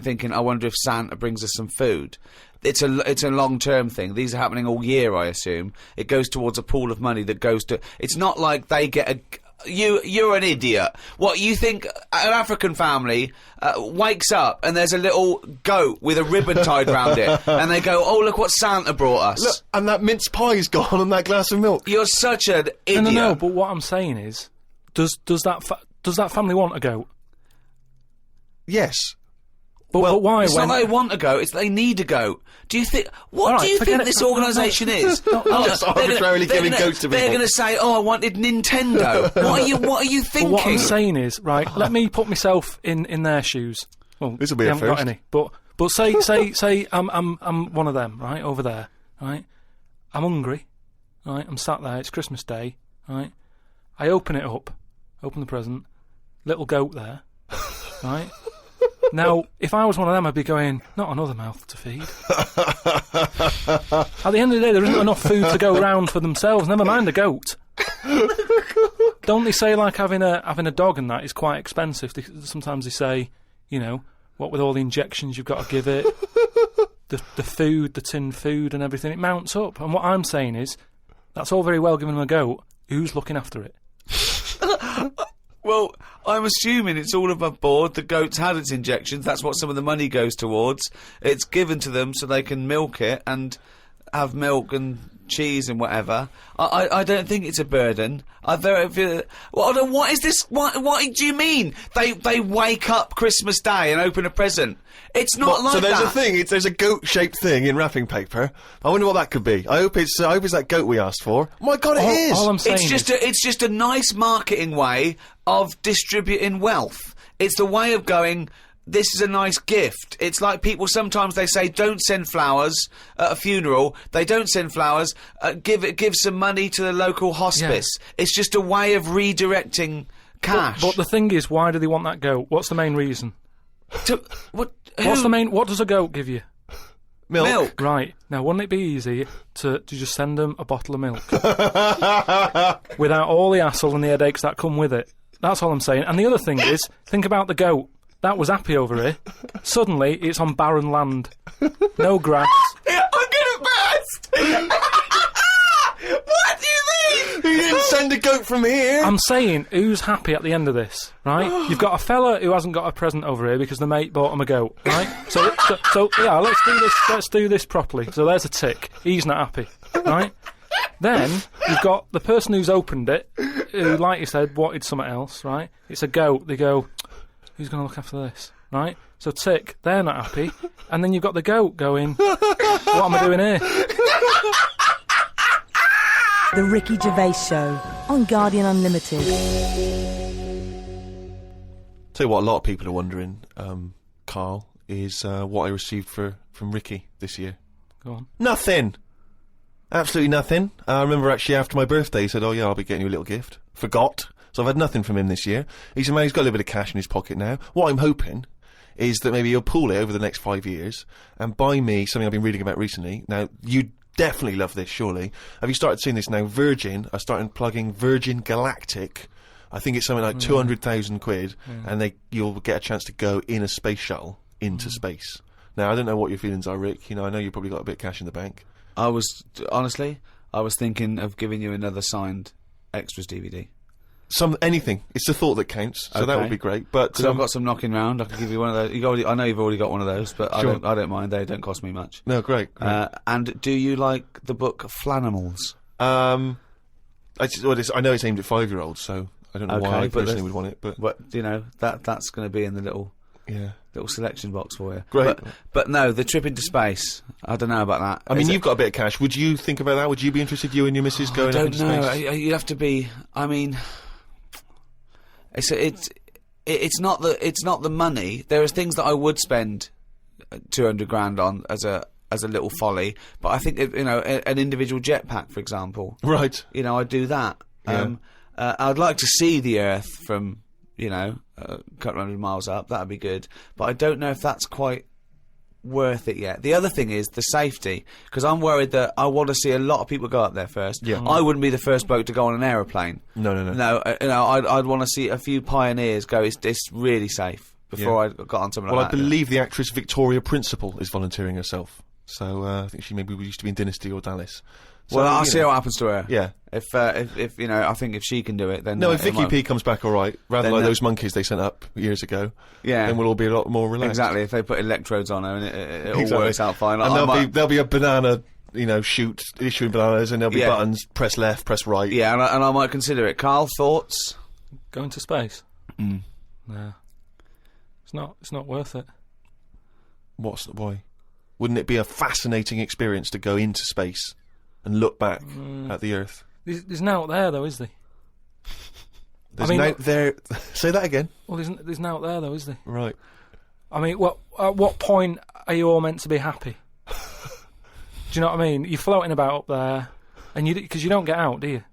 thinking, I wonder if Santa brings us some food. It's a long-term thing. These are happening all year, I assume. It goes towards a pool of money that goes to... It's not like they get a... You're an idiot. What, you think an African family wakes up and there's a little goat with a ribbon tied round it, and they go, oh, look what Santa brought us. Look, and that mince pie's gone and that glass of milk. You're such an idiot. No, but what I'm saying is, does that family want a goat? Yes. But why? It's not they want a goat, it's they need a goat. Do you think... What do you think this organisation is? Just arbitrarily giving goats to people. They're going to say, oh, I wanted Nintendo. What are you thinking? Well, what I'm saying is, right, let me put myself in their shoes. Well, this will be a first. Got any. But say I'm one of them, right, over there, right? I'm hungry, right? I'm sat there, it's Christmas Day, right? I open it up, open the present, little goat there, right? Now, if I was one of them, I'd be going, not another mouth to feed. At the end of the day, there isn't enough food to go round for themselves, never mind a goat. Don't they say, like, having a dog and that is quite expensive? Sometimes they say, you know, what with all the injections you've got to give it, the food, the tinned food and everything, it mounts up. And what I'm saying is, that's all very well giving them a goat, who's looking after it? Well, I'm assuming it's all above board. The goat's had its injections. That's what some of the money goes towards. It's given to them so they can milk it, and have milk and cheese and whatever. I don't think it's a burden. What is this? What do you mean? They wake up Christmas Day and open a present. It's not like that. So there's a thing. There's a goat-shaped thing in wrapping paper. I wonder what that could be. I hope it's that goat we asked for. Oh my God, it is. All I'm saying it's just a nice marketing way of distributing wealth. It's the way of going, this is a nice gift. It's like people sometimes they say don't send flowers at a funeral. They don't send flowers. Give some money to the local hospice. Yeah. It's just a way of redirecting cash. But the thing is, why do they want that goat? What's the main reason? What does a goat give you? Milk. Right. Now, wouldn't it be easy to just send them a bottle of milk? Without all the hassle and the headaches that come with it. That's all I'm saying. And the other thing is, think about the goat. That was happy over here. Suddenly, it's on barren land. No grass. I'm gonna burst! What do you mean? You didn't send a goat from here. I'm saying, who's happy at the end of this, right? You've got a fella who hasn't got a present over here because the mate bought him a goat, right? So yeah, let's do this properly. So there's a tick. He's not happy, right? Then you've got the person who's opened it, who, like you said, wanted something else, right? It's a goat. They go, who's going to look after this, right? So tick, they're not happy. And then you've got the goat going, what am I doing here? The Ricky Gervais Show on Guardian Unlimited. Tell you what, a lot of people are wondering, Karl, is what I received from Ricky this year. Go on. Nothing. Absolutely nothing. I remember actually after my birthday, he said, "Oh yeah, I'll be getting you a little gift." Forgot. So I've had nothing from him this year. He said, "Man, he's got a little bit of cash in his pocket now." What I'm hoping is that maybe he'll pool it over the next 5 years and buy me something I've been reading about recently. Now, you definitely love this, surely. Have you started seeing this now? Virgin are starting plugging Virgin Galactic. I think it's something like 200,000 quid, and you'll get a chance to go in a space shuttle into space. Now, I don't know what your feelings are, Rick. You know, I know you've probably got a bit of cash in the bank. I was thinking of giving you another signed extras DVD. Anything. It's the thought that counts, so that would be great. But because I've got some knocking round, I can give you one of those. I know you've already got one of those, but sure. I don't mind. They don't cost me much. No, great. And do you like the book Flanimals? I know it's aimed at 5-year-olds, so I don't know why I personally would want it. But you know that's going to be in the little selection box for you. Great. But no, the trip into space. I don't know about that. I mean, you've got a bit of cash. Would you think about that? Would you be interested, you and your missus, going up into space? I don't know. You'd have to be. I mean. It's not the money. There are things that I would spend 200 grand on as a little folly, but I think an individual jetpack, for example. Right. I'd do that. Yeah. I'd like to see the Earth from a couple hundred miles up. That'd be good, but I don't know if that's quite worth it yet. The other thing is the safety, because I'm worried that I want to see a lot of people go up there first. Yeah. I wouldn't be the first bloke to go on an aeroplane. No. I'd want to see a few pioneers go. It's really safe before I got on something like that. Well, I believe the actress Victoria Principal is volunteering herself. So I think she maybe used to be in Dynasty or Dallas. So, well, I'll see what happens to her. Yeah. If I think if she can do it, then no. If Vicky P comes back all right, rather like those monkeys they sent up years ago, then we'll all be a lot more relaxed. Exactly. If they put electrodes on her and it all works out fine. And there'll be a banana, chute issuing bananas, and there'll be buttons. Press left, press right. Yeah, and I might consider it. Karl, thoughts? Going to space? No. It's not worth it. Why? Wouldn't it be a fascinating experience to go into space and look back at the Earth? There's now out there, though, is there? There. Say that again. Well, there's now out there, though, is there? Right. I mean, at what point are you all meant to be happy? Do you know what I mean? You're floating about up there, and because you don't get out, do you?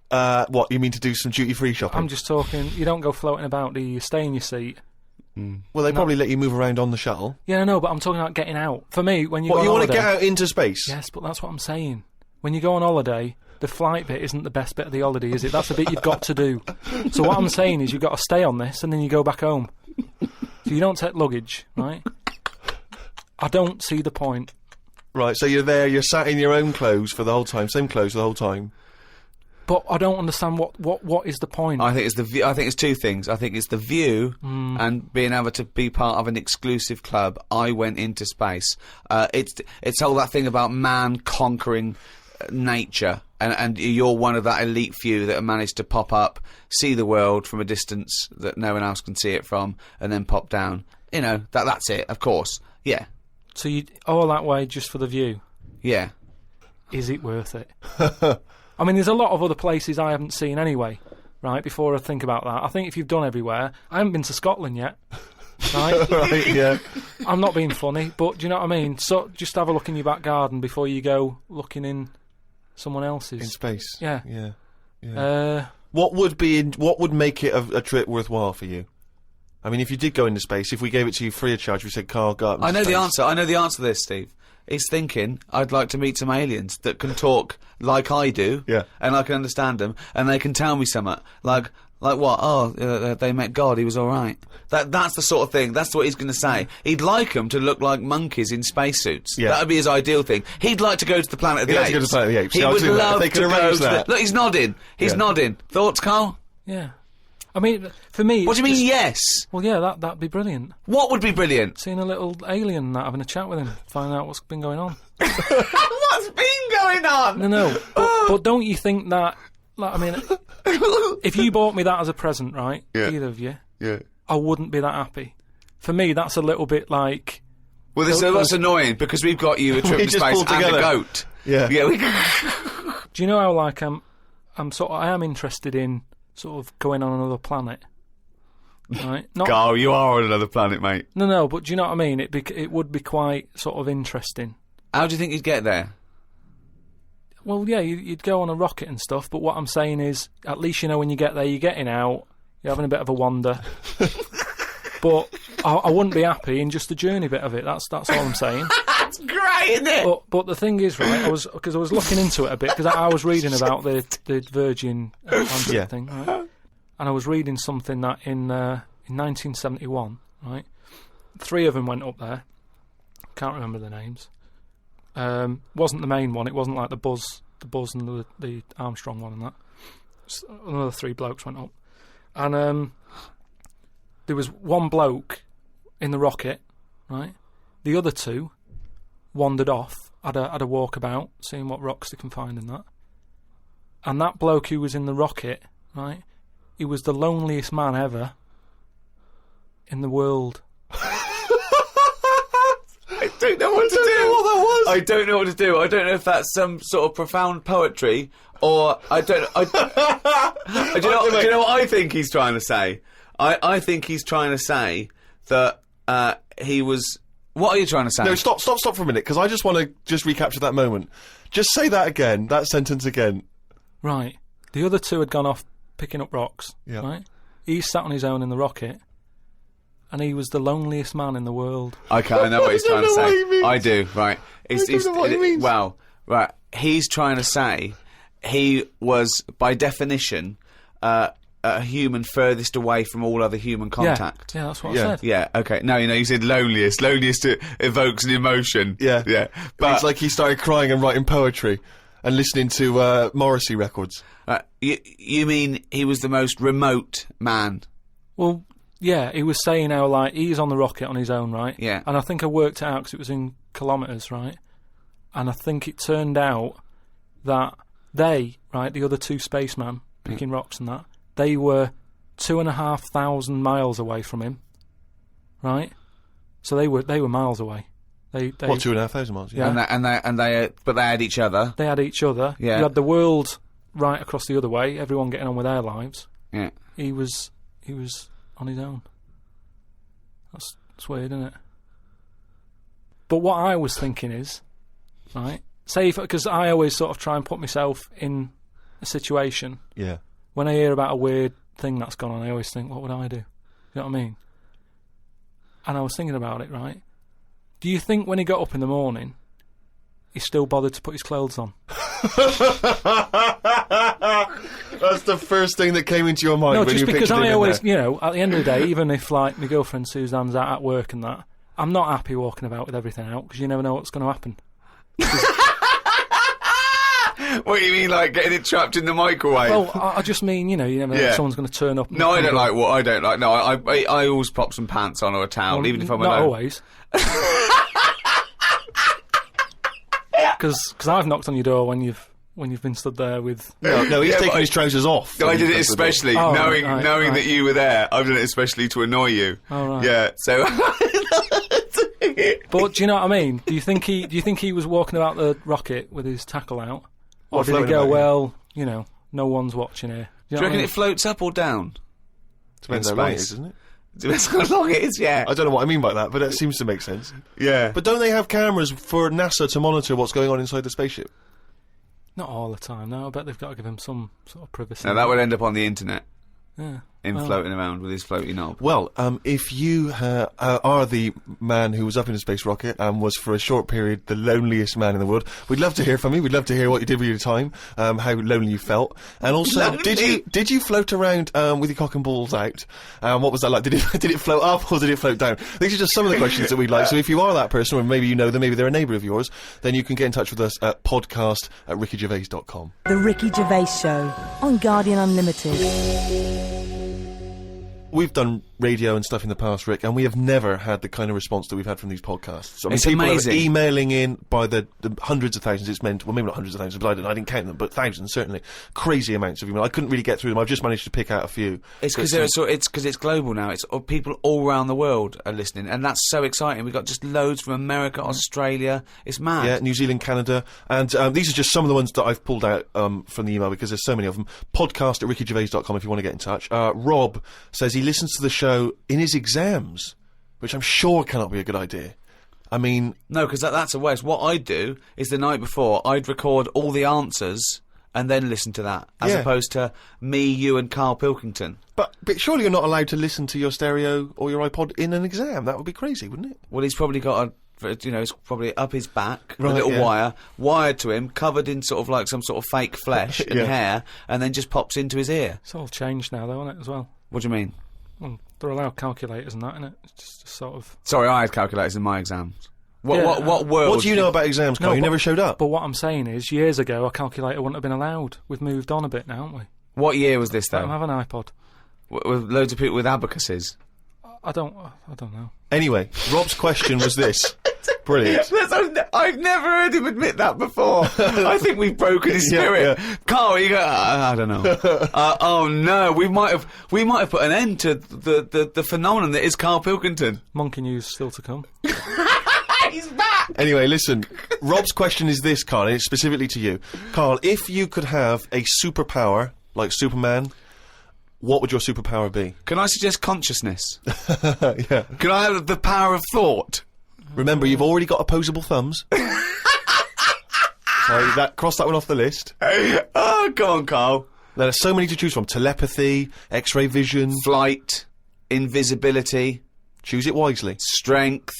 What, you mean to do some duty-free shopping? I'm just talking, you don't go floating about, do you? You stay in your seat. Well, they probably let you move around on the shuttle. Yeah, no, but I'm talking about getting out. For me, when you go on you want holiday, to get out into space? Yes, but that's what I'm saying. When you go on holiday, the flight bit isn't the best bit of the holiday, is it? That's the bit you've got to do. So what I'm saying is you've got to stay on this and then you go back home. So you don't take luggage, right? I don't see the point. Right, so you're there, you're sat in your own clothes for the whole time, same clothes the whole time. But I don't understand what is the point. I think it's the view. I think it's two things. I think it's the view and being able to be part of an exclusive club. I went into space. It's all that thing about man conquering nature, and you're one of that elite few that have managed to pop up, see the world from a distance that no one else can see it from, and then pop down. You know, that's it. Of course, yeah. So you all that way just for the view? Yeah. Is it worth it? I mean, there's a lot of other places I haven't seen anyway, right, before I think about that. I think if you've done everywhere... I haven't been to Scotland yet, right? Right, yeah. I'm not being funny, but do you know what I mean? So just have a look in your back garden before you go looking in someone else's. In space. Yeah. Yeah. What would make it a trip worthwhile for you? I mean, if you did go into space, if we gave it to you free of charge, we said, Karl, go up into I know space. the answer. I know the answer to this, Steve. He's thinking, I'd like to meet some aliens that can talk like I do, Yeah. and I can understand them, and they can tell me something. Like what? Oh, they met God, he was alright. That's the sort of thing, that's what he's going to say. He'd like them to look like monkeys in spacesuits. Yeah. That would be his ideal thing. He'd like to go to the planet of the He'd apes. like to go to the planet of the apes. He Yeah, I'll would do that. love If they to can go arrange to that. Look, he's nodding. He's Yeah. nodding. Thoughts, Karl? Yeah. I mean, for me... What do you mean, yes? Well, yeah, that'd be brilliant. What would be brilliant? Seeing a little alien and that, having a chat with him, finding out what's been going on. What's been going on? No. But don't you think that... Like, I mean, if you bought me that as a present, right, Yeah. either of you, Yeah. I wouldn't be that happy. For me, that's a little bit like... Well, that's annoying, because we've got you a trip We to just space pulled and a together. goat. Yeah. Yeah, Do you know how, like, I am interested in sort of going on another planet, right? Not, Karl, you are on another planet, mate. No, but do you know what I mean? It would be quite sort of interesting. How do you think you'd get there? Well, yeah, you'd go on a rocket and stuff, but what I'm saying is, at least you know when you get there, you're getting out, you're having a bit of a wander. But I wouldn't be happy in just the journey bit of it. That's all I'm saying. That's great, isn't it? But the thing is, right? I was looking into it a bit because I was reading about the Virgin Atlantic Yeah. thing, right? And I was reading something that in 1971, right? 3 of them went up there. Can't remember the names. Wasn't the main one. It wasn't like the Buzz and the Armstrong one and that. Just another 3 blokes went up, and there was one bloke in the rocket, right? The other 2 wandered off, had a walkabout, seeing what rocks they can find in that. And that bloke who was in the rocket, right? He was the loneliest man ever in the world. I don't know what to do. What that was. I don't know what to do. I don't know if that's some sort of profound poetry, or I don't. Do you know what I think he's trying to say? I think he's trying to say that he was. What are you trying to say? No, stop for a minute, because I just want to just recapture that moment. Just say that again, that sentence again. Right. The other 2 had gone off picking up rocks. Yeah. Right. He sat on his own in the rocket, and he was the loneliest man in the world. Okay, I know what he's trying to know what he say. means. I do. Right. I don't know what he means. Well, right. He's trying to say he was, by definition, a human furthest away from all other human contact. Yeah, that's what Yeah. I said. Yeah, okay. No, you said loneliest. Loneliest evokes an emotion. Yeah. Yeah. But it's like he started crying and writing poetry and listening to Morrissey records. You mean he was the most remote man? Well, yeah, he was saying how, like, he's on the rocket on his own, right? Yeah. And I think I worked it out because it was in kilometres, right? And I think it turned out that they, right, the other 2 spacemen picking rocks and that, they were 2,500 miles away from him, right? So they were miles away. They 2,500 miles? Yeah. But they had each other. They had each other. Yeah. You had the world right across the other way. Everyone getting on with their lives. Yeah. He was on his own. That's weird, isn't it? But what I was thinking is, right? Say, because I always sort of try and put myself in a situation. Yeah. When I hear about a weird thing that's gone on, I always think, what would I do? You know what I mean? And I was thinking about it, right? Do you think when he got up in the morning, he still bothered to put his clothes on? That's the first thing that came into your mind No, when just you because pictured him I in always, there. you know, at the end of the day, even if, like, my girlfriend Suzanne's out at work and that, I'm not happy walking about with everything out, because you never know what's going to happen. What do you mean, like getting it trapped in the microwave? Well, I just mean, you never know if someone's going to turn up. No, I don't like what I don't like. No, I always pop some pants on or a towel, even if I'm not alone. always. Because I've knocked on your door when you've been stood there with. No, he's taking his trousers off. No, I did it especially knowing right. that you were there. I've done it especially to annoy you. Oh, right. Yeah, so. But do you know what I mean? Do you think he was walking about the rocket with his tackle out, or did he floating go? about, Well, no one's watching here. Do you reckon it floats up or down? Depends in how long it space. is, doesn't it? Depends how long it is, yeah. I don't know what I mean by that, but that seems to make sense. Yeah. But don't they have cameras for NASA to monitor what's going on inside the spaceship? Not all the time. No, I bet they've got to give him some sort of privacy. Now that would end up on the internet. Yeah. Floating around with his floaty knob. Well, if you are the man who was up in a space rocket and was for a short period the loneliest man in the world, we'd love to hear from you. We'd love to hear what you did with your time, how lonely you felt, and also did you float around with your cock and balls out? What was that like? Did it float up or did it float down? These are just some of the questions that we'd like. So if you are that person, or maybe you know them, maybe they're a neighbour of yours, then you can get in touch with us at podcast@rickygervais.com. The Ricky Gervais Show on Guardian Unlimited. We've done radio and stuff in the past, Rick, and we have never had the kind of response that we've had from these podcasts. I mean, It's people amazing. are emailing in by the hundreds of thousands. It's meant, well, maybe not hundreds of thousands, but I didn't count them, but thousands certainly. Crazy amounts of email. I couldn't really get through them. I've just managed to pick out a few. It's because it's global now. It's people all around the world are listening, and that's so exciting. We've got just loads from America, Australia. It's mad. Yeah, New Zealand, Canada, and these are just some of the ones that I've pulled out from the email because there's so many of them. Podcast@rickygervais.com if you want to get in touch. Rob says he listens to the show in his exams, which I'm sure cannot be a good idea. I mean... No, because that's a waste. What I'd do is the night before, I'd record all the answers and then listen to that, as opposed to me, you and Karl Pilkington. But surely you're not allowed to listen to your stereo or your iPod in an exam. That would be crazy, wouldn't it? Well, he's probably got it's probably up his back, Right, a little yeah. wire, wired to him, covered in sort of like some sort of fake flesh and Yeah. hair, and then just pops into his ear. It's all changed now, though, isn't it, as well? What do you mean? Well, they're allowed calculators and that, isn't it? It's just sort of... Sorry, I had calculators in my exams. What Yeah, world? What do you know about exams, Karl? No, You but- never showed up. But what I'm saying is, years ago, a calculator wouldn't have been allowed. We've moved on a bit now, haven't we? What year was this, I don't though? have an iPod. With loads of people with abacuses. I don't know. Anyway, Rob's question was this. Brilliant. I've never heard him admit that before. I think we've broken his spirit. Yeah. Karl, you go. I don't know. Oh no, we might have put an end to the phenomenon that is Karl Pilkington. Monkey news still to come. He's back. Anyway, listen. Rob's question is this, Karl, and it's specifically to you. Karl, if you could have a superpower, like Superman, what would your superpower be? Can I suggest consciousness? Yeah. Can I have the power of thought? Remember, you've already got opposable thumbs. So cross that one off the list. Oh, go on, Karl. There are so many to choose from. Telepathy, X-ray vision. Flight, invisibility, Choose it wisely. strength,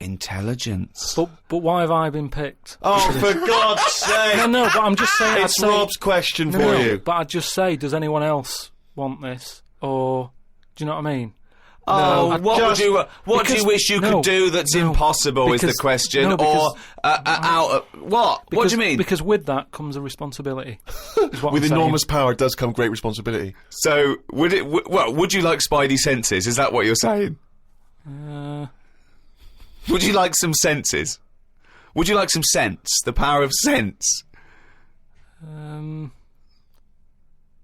intelligence. But why have I been picked? Oh, for God's sake! No, but I'm just saying... It's Rob's question No, for no, you. But I'd just say, does anyone else want this? Or... Do you know what I mean? Oh, I'd what just- do you wish you no, could do that's no, impossible is the because- question, no, because- or out of what? What do you mean? Because with that comes a responsibility. is what With I'm saying. enormous power does come great responsibility. So would it? Would you like Spidey senses? Is that what you're saying? Would you like some senses? Would you like some sense? The power of sense.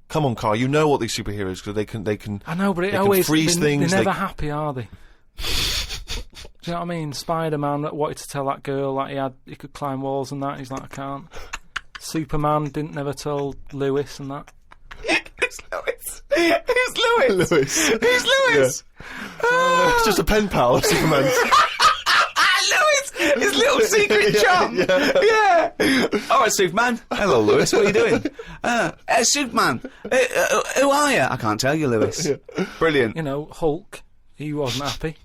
Come on, Karl. You know what these superheroes because they can. I know, but it they can always freeze things. They're never happy, are they? Do you know what I mean? Spider-Man that wanted to tell that girl that he could climb walls and that. He's like, I can't. Superman didn't never tell Lewis and that. Who's Lewis? Who's Lewis? Lewis. Who's Lewis? It's just a pen pal of Superman's. Lewis, his little secret chum. Yeah. All right, Superman. Hello, Lewis. What are you doing? Superman. Who are you? I can't tell you, Lewis. Brilliant. You know, Hulk. He wasn't happy.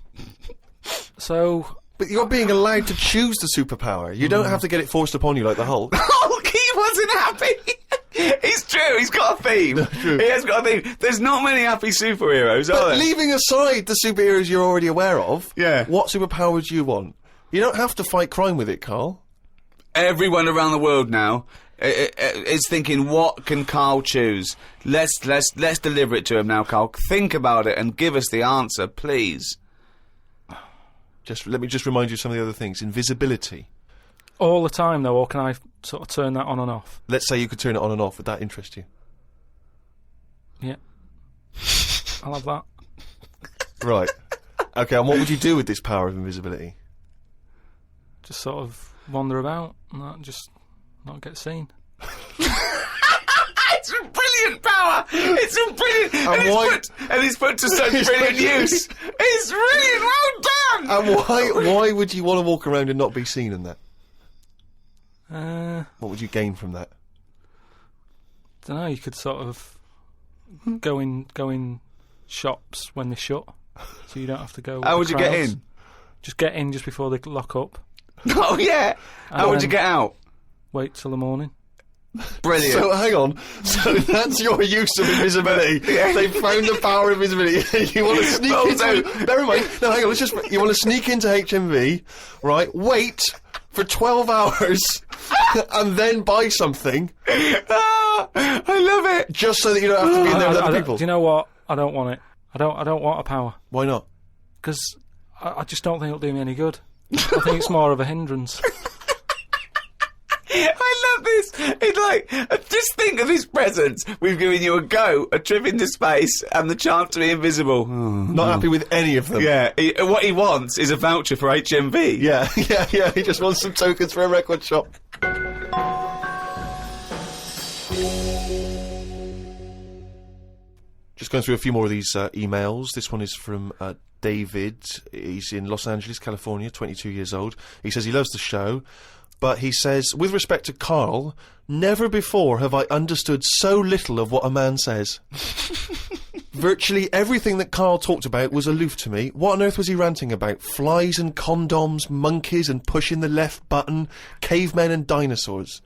So... But you're being allowed to choose the superpower. You don't have to get it forced upon you like the Hulk. Hulk, he wasn't happy. It's true. He's got a theme. True. He has got a theme. There's not many happy superheroes, are But there? leaving aside the superheroes you're already aware of, Yeah. what superpower would you want? You don't have to fight crime with it, Karl. Everyone around the world now is thinking, what can Karl choose? Let's deliver it to him now, Karl. Think about it and give us the answer, please. Let me just remind you of some of the other things. Invisibility. All the time, though, or can I sort of turn that on and off? Let's say you could turn it on and off. Would that interest you? Yeah. I'll have that. Right. Okay, and what would you do with this power of invisibility? Just sort of wander about and just not get seen. It's a brilliant power! It's a brilliant... And he's put to such brilliant use. It's brilliant! Well done! And why would you want to walk around and not be seen in that? What would you gain from that? Don't know, you could sort of go in shops when they're shut, so you don't have to go. How would you get in? Just get in just before they lock up. Oh yeah. How would you get out? Wait till the morning. Brilliant. So hang on. So that's your use of invisibility. They found the power of invisibility. You want to sneak into. Bear in mind. No, hang on. You want to sneak into HMV, right? Wait for 12 hours and then buy something. I love it. Just so that you don't have to be in there with other people. Do you know what? I don't want it. I don't want a power. Why not? Because I just don't think it'll do me any good. I think it's more of a hindrance. I love this. It's like, just think of his presents. We've given you a trip into space, and the chance to be invisible. Not happy with any of them. Yeah, what he wants is a voucher for HMV. Yeah. He just wants some tokens for a record shop. Just going through a few more of these emails. This one is from David. He's in Los Angeles, California, 22 years old. He says he loves the show, but he says, with respect to Karl, never before have I understood so little of what a man says. Virtually everything that Karl talked about was aloof to me. What on earth was he ranting about? Flies and condoms, monkeys and pushing the left button, cavemen and dinosaurs.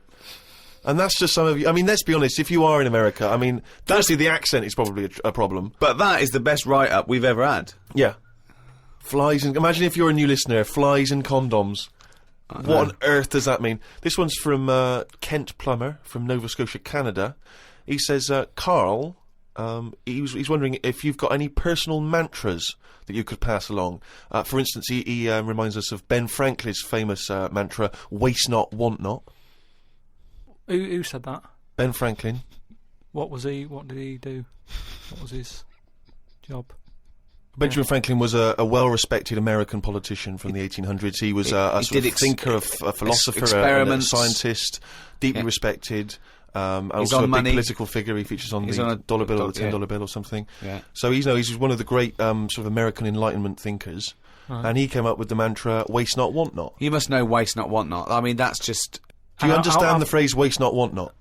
And that's just some of you. I mean, let's be honest, if you are in America, I mean, firstly, the accent is probably a problem. But that is the best write-up we've ever had. Yeah. Flies and... Imagine if you're a new listener, flies and condoms. What on earth does that mean? This one's from Kent Plummer from Nova Scotia, Canada. He says, Karl, he's wondering if you've got any personal mantras that you could pass along. For instance, he reminds us of Ben Franklin's famous mantra, waste not, want not. Who said that? Ben Franklin. What did he do? What was his job? Benjamin Franklin was a well-respected American politician from the 1800s. He was a sort of thinker, a philosopher, a scientist, deeply respected, and also a big political figure. He features on the dollar bill or the $10 bill or something. Yeah. So he's one of the great sort of American Enlightenment thinkers, and he came up with the mantra, waste not, want not. You must know waste not, want not. I mean, that's just... Do you understand the phrase waste not, want not?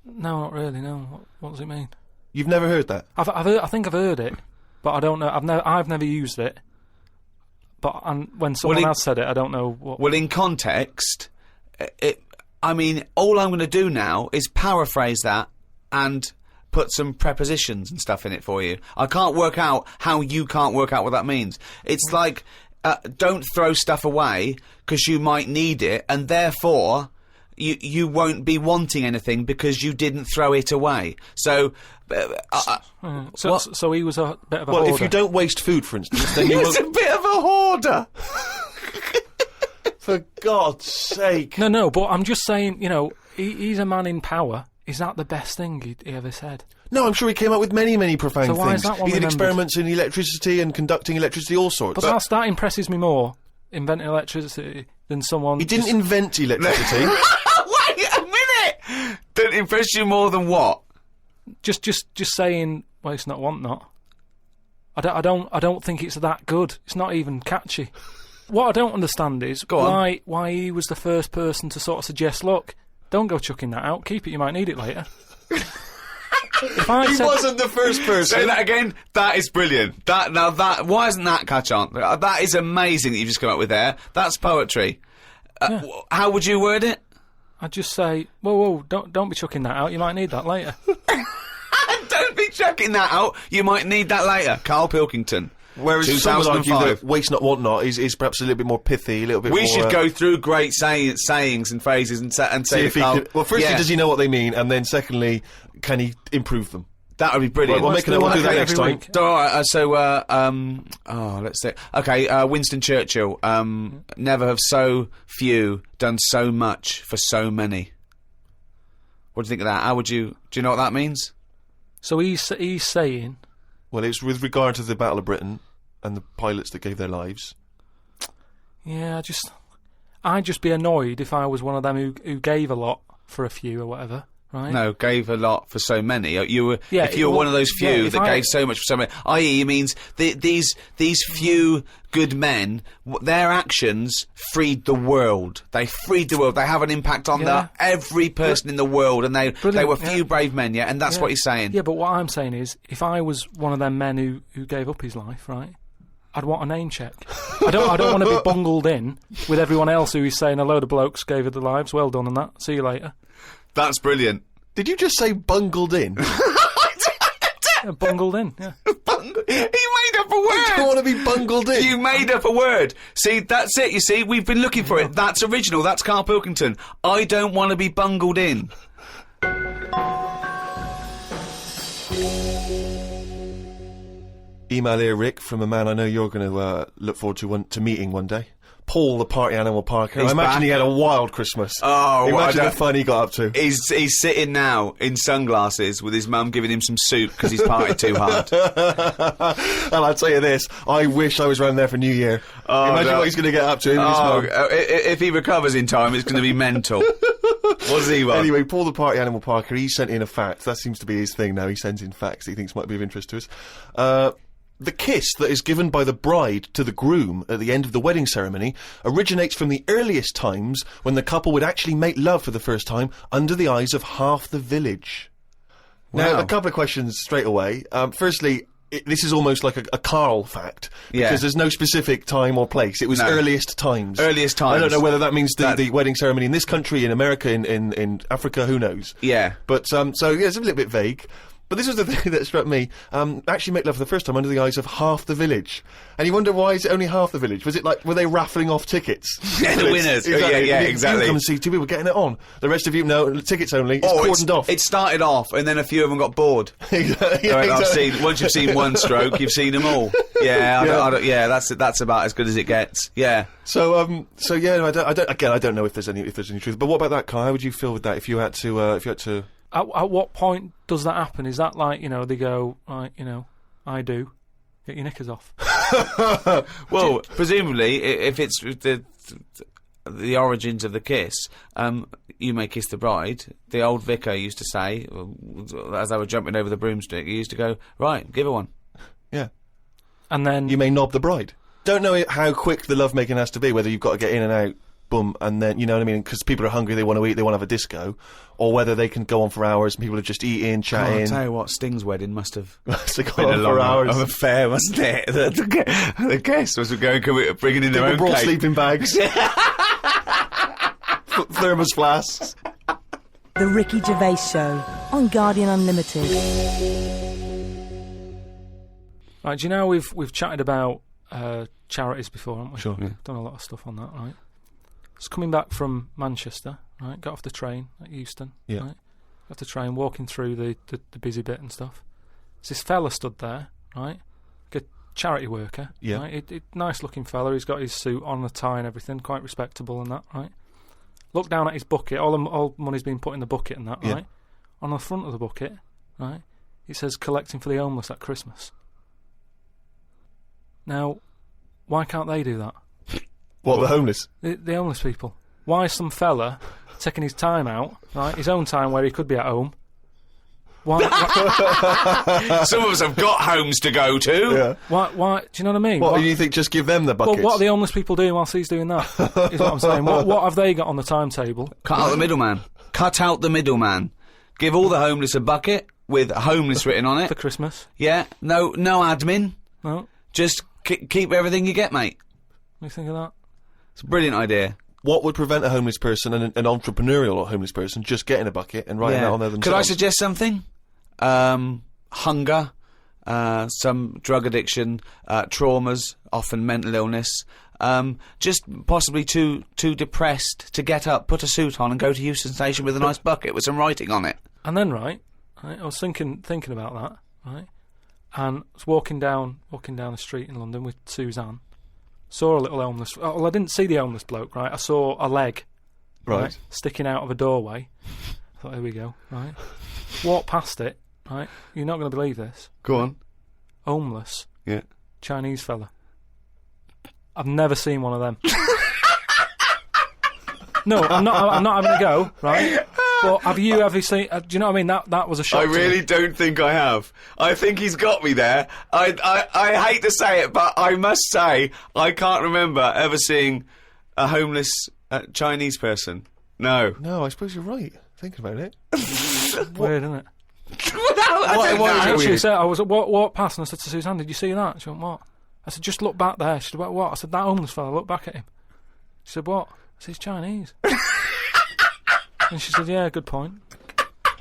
No, not really, no. What does it mean? You've never heard that? I think I've heard it, but I don't know. I've never used it. But when someone else said it, I don't know what... Well, in context, I mean, all I'm going to do now is paraphrase that and put some prepositions and stuff in it for you. I can't work out how you can't work out what that means. It's like, don't throw stuff away because you might need it, and therefore... You won't be wanting anything because you didn't throw it away. So he was a bit of a hoarder. Well, if you don't waste food, for instance, then you He's a bit of a hoarder. For God's sake. No, but I'm just saying, he's a man in power. Is that the best thing he ever said? No, I'm sure he came up with many, many profound things. Why is that one he did remembered? Experiments in electricity and conducting electricity, all sorts. But that impresses me more, inventing electricity, than someone... He didn't invent electricity. Wait a minute! Don't impress you more than what? Just saying, waste not, want not. I don't think it's that good. It's not even catchy. What I don't understand is why he was the first person to sort of suggest, look, don't go chucking that out, keep it, you might need it later. He wasn't the first person. Say that again. That is brilliant. Why doesn't that catch on? That is amazing that you've just come up with there. That's poetry. How would you word it? I'd just say, whoa, don't be chucking that out, you might need that later. Don't be chucking that out, you might need that later. Karl Pilkington. Whereas some would argue 2005. that waste not, want not is perhaps a little bit more pithy, a little bit more... We should go through great sayings and phrases and say if he Karl, could, well, firstly, does he know what they mean? And then secondly, can he improve them? that would be brilliant. We'll do that next time. So, all right, let's see. Okay, Winston Churchill. Never have so few done so much for so many. What do you think of that? How would you... Do you know what that means? So he's saying... Well, it's with regard to the Battle of Britain and the pilots that gave their lives. Yeah, I'd just be annoyed if I was one of them who gave a lot for a few or whatever, right? No, gave a lot for so many. If you were well, one of those few that I gave so much for so many, i.e., it means these few good men, their actions freed the world. They freed the world. They have an impact on every person in the world, and they were few brave men, and that's what he's saying. Yeah, but what I'm saying is, if I was one of them men who gave up his life, right, I'd want a name check. I don't want to be bungled in with everyone else who is saying a load of blokes gave it their lives. Well done on that. See you later. That's brilliant. Did you just say bungled in? Yeah, bungled in, yeah. He made up a word. I don't want to be bungled in. You made up a word. See, that's it, you see. We've been looking for it. That's original. That's Karl Pilkington. I don't want to be bungled in. Email here, Rick, from a man I know you're going to look forward to meeting one day. Paul, the party animal Parker. He's I imagine back. he had a wild Christmas. Oh, imagine the fun he got up to. He's sitting now in sunglasses with his mum giving him some soup because he's partied too hard. And I'll tell you this, I wish I was round there for New Year. Imagine what he's going to get up to. Him and his mum. If he recovers in time, it's going to be mental. What's he want? Anyway, Paul, the party animal Parker, he sent in a fact. That seems to be his thing now. He sends in facts he thinks might be of interest to us. The kiss that is given by the bride to the groom at the end of the wedding ceremony originates from the earliest times when the couple would actually make love for the first time under the eyes of half the village. Now, Wow. a couple of questions straight away. Firstly, this is almost like a Karl fact, because there's no specific time or place. It was earliest times. Earliest times. I don't know whether that means the wedding ceremony in this country, in America, in Africa, who knows? Yeah. But, so, yeah, it's a little bit vague. But this was the thing that struck me. Actually make love for the first time under the eyes of half the village. And you wonder, why is it only half the village? Was it like, were they raffling off tickets? Yeah, the winners. Exactly. Yeah, You exactly. come and see two people getting it on. The rest of you, no, tickets only. It's cordoned off. It started off, and then a few of them got bored. Exactly. Once you've seen one stroke, you've seen them all. Yeah, that's about as good as it gets. Yeah. So yeah, I don't know if there's any truth. But what about that, Kai? How would you feel with that if you had to? At what point does that happen? Is that like, they go, right, I do. Get your knickers off. Well, presumably, if it's the origins of the kiss, you may kiss the bride. The old vicar used to say, as they were jumping over the broomstick, he used to go, right, give her one. Yeah. And then... You may knob the bride. Don't know how quick the lovemaking has to be, whether you've got to get in and out, boom, and then, you know what I mean, because people are hungry, they want to eat, they want to have a disco, or whether they can go on for hours and people are just eating, chatting. I'll tell you what, Sting's wedding must have So go been a on long for hours. of affair, wasn't it? The guest was bringing in their People own brought cake. sleeping bags. Thermos flasks. The Ricky Gervais Show on Guardian Unlimited. Right, do you know we've chatted about charities before, haven't we? Sure. Yeah. Done a lot of stuff on that, right? It's coming back from Manchester, right? Got off the train at Euston, Yeah. right? Got off the train, walking through the busy bit and stuff. There's this fella stood there, right? Like a charity worker, Yeah. right? Nice looking fella. He's got his suit on, a tie and everything, quite respectable and that, right? Look down at his bucket. All money's been put in the bucket and that, Yeah. right? On the front of the bucket, right? It says collecting for the homeless at Christmas. Now, why can't they do that? What, the homeless? The homeless people. Why is some fella taking his time out, right? His own time where he could be at home. Why? Some of us have got homes to go to. Yeah. Why? Do you know what I mean? What, do you think just give them the buckets? Well, what are the homeless people doing whilst he's doing that? Is what I'm saying. What have they got on the timetable? Cut out the middleman. Cut out the middleman. Give all the homeless a bucket with homeless written on For it. Christmas? Yeah. No admin. No? Just keep everything you get, mate. What do you think of that? It's a brilliant idea. What would prevent a homeless person, an entrepreneurial homeless person, just getting a bucket and writing that on there themselves? Could I suggest something? Hunger, some drug addiction, traumas, often mental illness. Just possibly too depressed to get up, put a suit on, and go to Euston Station with a nice bucket with some writing on it. And then, right, I was thinking about that, right, and I was walking down the street in London with Suzanne. Saw a little homeless. Well, I didn't see the homeless bloke, right. I saw a leg, right, sticking out of a doorway. I thought, here we go, right. Walked past it, right. You're not going to believe this. Go on. Homeless. Yeah. Chinese fella. I've never seen one of them. No, I'm not having a go, right? But have you ever seen? Do you know what I mean? That was a shock. I really don't think I have. I think he's got me there. I hate to say it, but I must say I can't remember ever seeing a homeless Chinese person. No. No, I suppose you're right. Thinking about it. Weird, isn't it? I I was walked past and I said to Suzanne, "Did you see that?" She went, "What?" I said, "Just look back there." She said, "What?" I said, "That homeless fella. Look back at him." She said, "What?" I said, "He's Chinese." And she said, "Yeah, good point."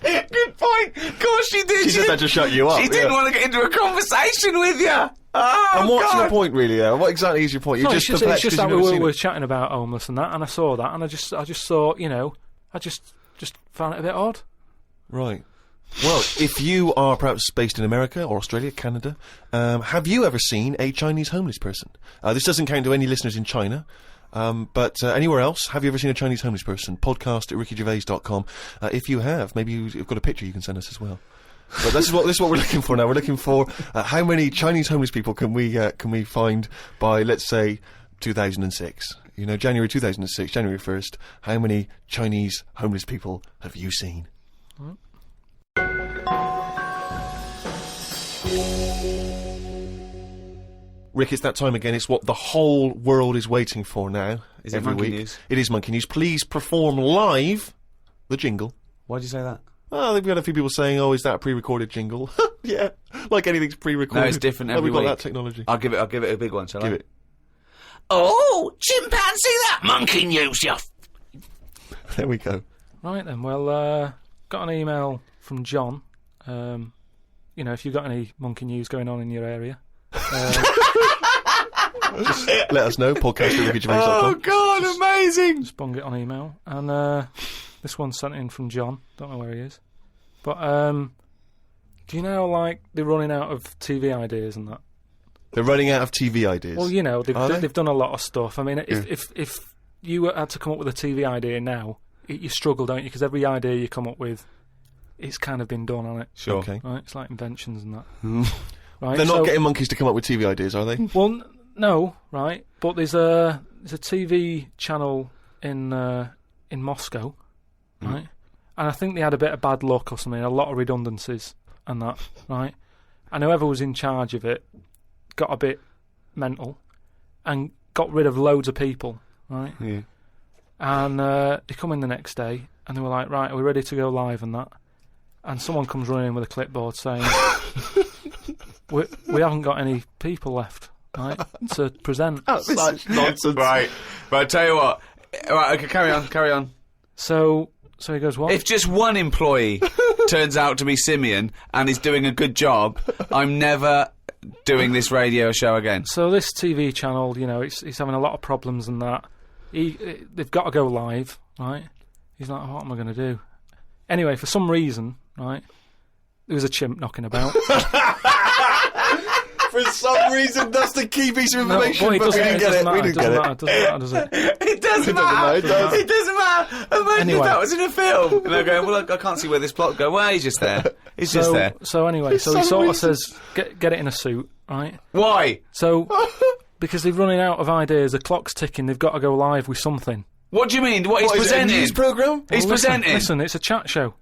Good point. Of course she did. She said that to shut you up. She didn't want to get into a conversation with you. Oh, and what's God. your point, really? What exactly is your point? You're No, just it's perplexed just 'cause that you've never we seen were it. chatting about homeless and that, and I saw that, and I just thought, I just found it a bit odd. Right. Well, if you are perhaps based in America or Australia, Canada, have you ever seen a Chinese homeless person? This doesn't count to any listeners in China. But anywhere else, have you ever seen a Chinese homeless person? Podcast at rickygervais.com. If you have, maybe you've got a picture you can send us as well. But this is what we're looking for now. We're looking for how many Chinese homeless people can we find by, let's say, 2006. January 2006, January 1st. How many Chinese homeless people have you seen? Rick, it's that time again. It's what the whole world is waiting for now. Is it every Monkey week. News? It is Monkey News. Please perform live the jingle. Why'd you say that? Oh, we've got a few people saying, "Oh, is that a pre-recorded jingle?" Yeah, like anything's pre-recorded. No, it's different every we've got week. that technology. I'll give it a big one, shall I? Give it. Oh, chimpanzee that Monkey News, you. There we go. Right then, well, got an email from John. If you've got any monkey news going on in your area, Just let us know. Podcast at rickygervais.com. Oh God, amazing! just bung it on email. And this one's sent in from John. Don't know where he is. But do you know, like, they're running out of TV ideas and that? They're running out of TV ideas. Well, they've done a lot of stuff. I mean, Yeah. if you had to come up with a TV idea now, you struggle, don't you? Because every idea you come up with, it's kind of been done on it. Sure. Okay. Right? It's like inventions and that. Right? They're not getting monkeys to come up with TV ideas, are they? Well, no, right? But there's a TV channel in Moscow, right? And I think they had a bit of bad luck or something, a lot of redundancies and that, right? And whoever was in charge of it got a bit mental and got rid of loads of people, right? Yeah. And they come in the next day and they were like, "Right, are we ready to go live?" and that. And someone comes running in with a clipboard saying, we haven't got any people left, right, to present. Such nonsense. Right, but I tell you what. Right, okay, carry on. So he goes, "What?" If just one employee turns out to be Simeon and is doing a good job, I'm never doing this radio show again. So this TV channel, it's having a lot of problems and that. They've got to go live, right? He's like, "What am I going to do?" Anyway, for some reason, right, there was a chimp knocking about. For some reason, that's the key piece of information. No, but we didn't get it. We didn't get it. It doesn't matter, does it? It doesn't matter. It doesn't matter. Imagine if that was in a film. And they're going, "Well, I can't see where this plot goes." Well, he's just there. He's just there. So anyway, he sort of says, get it in a suit, right? Why? So, because they're running out of ideas, the clock's ticking, they've got to go live with something. What do you mean? What he's Is it a presenting? news programme? He's presenting. Listen, it's a chat show.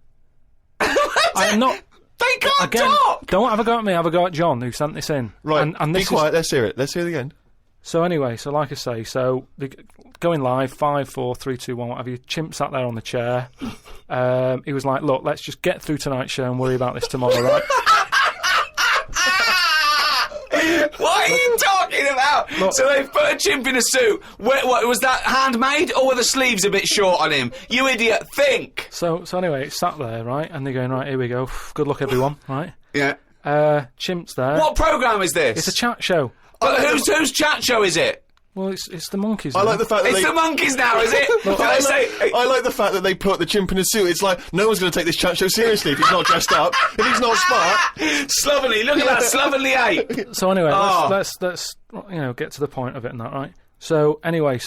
I am not... They can't Again, talk! don't have a go at me, have a go at John, who sent this in. Right, and be this quiet, let's hear it. Let's hear it again. So anyway, like I say, they're going live, 5, 4, 3, 2, 1, whatever. Chimp sat there on the chair. He was like, "Look, let's just get through tonight's show and worry about this tomorrow, right?" What are you talking about? Look. So they've put a chimp in a suit. What was that handmade, or were the sleeves a bit short on him? You idiot, think! So anyway, it sat there, right? And they're going, "Right, here we go. Good luck, everyone," right? Yeah. Chimp's there. What programme is this? It's a chat show. But whose chat show is it? Well, it's the monkeys. I like the fact that It's the monkeys now, is it? I like the fact that they put the chimp in a suit. It's like, no one's going to take this chat show seriously if he's not dressed up, if he's not smart. Slovenly, look at that, slovenly ape. So anyway, let's get to the point of it and that, right? So anyway,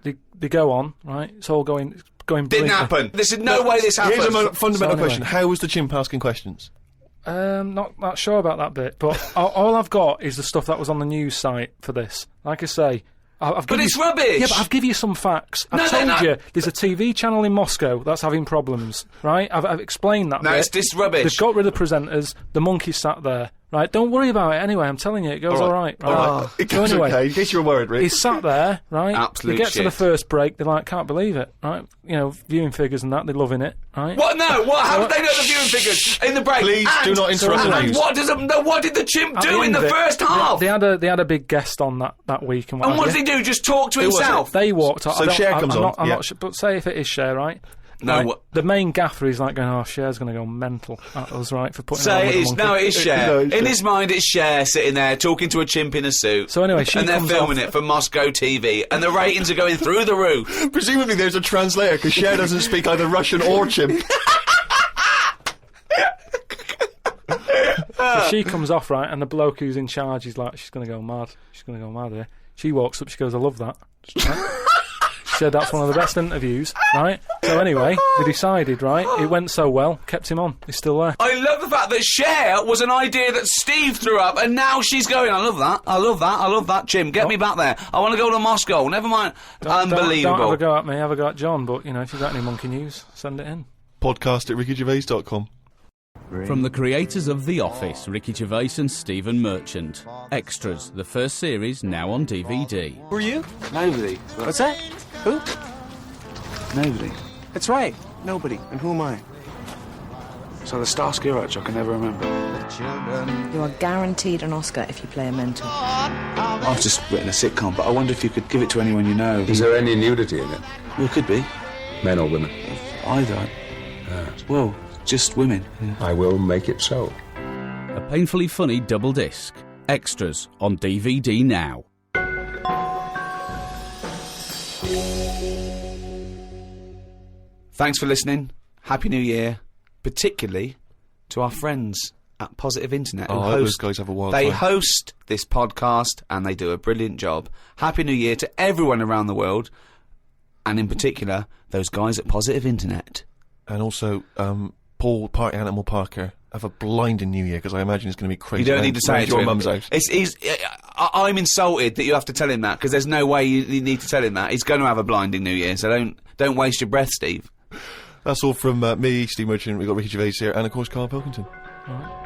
they go on, right? It's all going Didn't brilliantly. happen. There's no way this happened. Here's a fundamental anyway. question. How was the chimp asking questions? Not sure about that bit, but all I've got is the stuff that was on the news site for this. Like I say, I've But it's rubbish. Yeah, but I've given you some facts. I've told you there's a TV channel in Moscow that's having problems, right? I've explained that. No, bit. it's this rubbish. They've got rid of presenters. The monkey sat there, right? Don't worry about it. Anyway, I'm telling you, it goes all right. It goes So anyway, okay, in case you were worried, Rick. he's sat there, right? Absolute They get shit. to the first break, they're like, can't believe it, right? You know, viewing figures and that, they're loving it, right? What? No, what? How did they know the viewing figures in the break? Please do not interrupt the And news. what did the chimp At do in end the of it, first half? They had a big guest on that week, and And what did he do? Just talk to was it? himself? They walked out. So Cher comes on, I'm yeah. not sure, but say if it is Cher, right? No, Right, what- the main gaffer is like going, "Oh, Cher's going to go mental at us, right, for putting on Say with it the is. monkey." No, it is Cher. No, it's In Cher. his mind, it's Cher sitting there talking to a chimp in a suit. So anyway, she and they're comes filming off- it for Moscow TV, and the ratings are going through the roof. Presumably there's a translator, because Cher doesn't speak either Russian or chimp. So she comes off, right, and the bloke who's in charge is like, she's going to go mad. She's going to go mad here. She walks up, she goes, "I love that." Right? She said that's one of the best interviews, right? So anyway, they decided, right, it went so well, kept him on. He's still there. I love the fact that Cher was an idea that Steve threw up, and now she's going, I love that, I love that, I love that, Jim, get me back there. I want to go to Moscow, never mind. Unbelievable. Don't have a go at me, have a go at John, but, you know, if you've got any monkey news, send it in. Podcast at rickygervais.com. From the creators of The Office, Ricky Gervais and Stephen Merchant. Extras, the first series, now on DVD. Who are you? Nobody. What's that? Who? Nobody. That's right. Nobody. And who am I? So the Starsky Hutch, I can never remember. You are guaranteed an Oscar if you play a mentor. I've just written a sitcom, but I wonder if you could give it to anyone you know. Is there any nudity in it? Well, it could be. Men or women? Either. Well, just women. Yeah. I will make it so. A painfully funny double disc. Extras on DVD now. Thanks for listening. Happy New Year. Particularly to our friends at Positive Internet. who Oh, I hope those host- guys have a wild They time. host this podcast and they do a brilliant job. Happy New Year to everyone around the world, and in particular, those guys at Positive Internet. And also, Paul Party Animal Parker, have a blinding New Year, because I imagine it's going to be crazy. You don't need to say around it to your him. mum's house. I'm insulted that you have to tell him that, because there's no way you need to tell him that. He's going to have a blinding New Year, so don't waste your breath, Steve. That's all from me, Steve Merchant. We've got Ricky Gervais here, and of course Karl Pilkington. All right.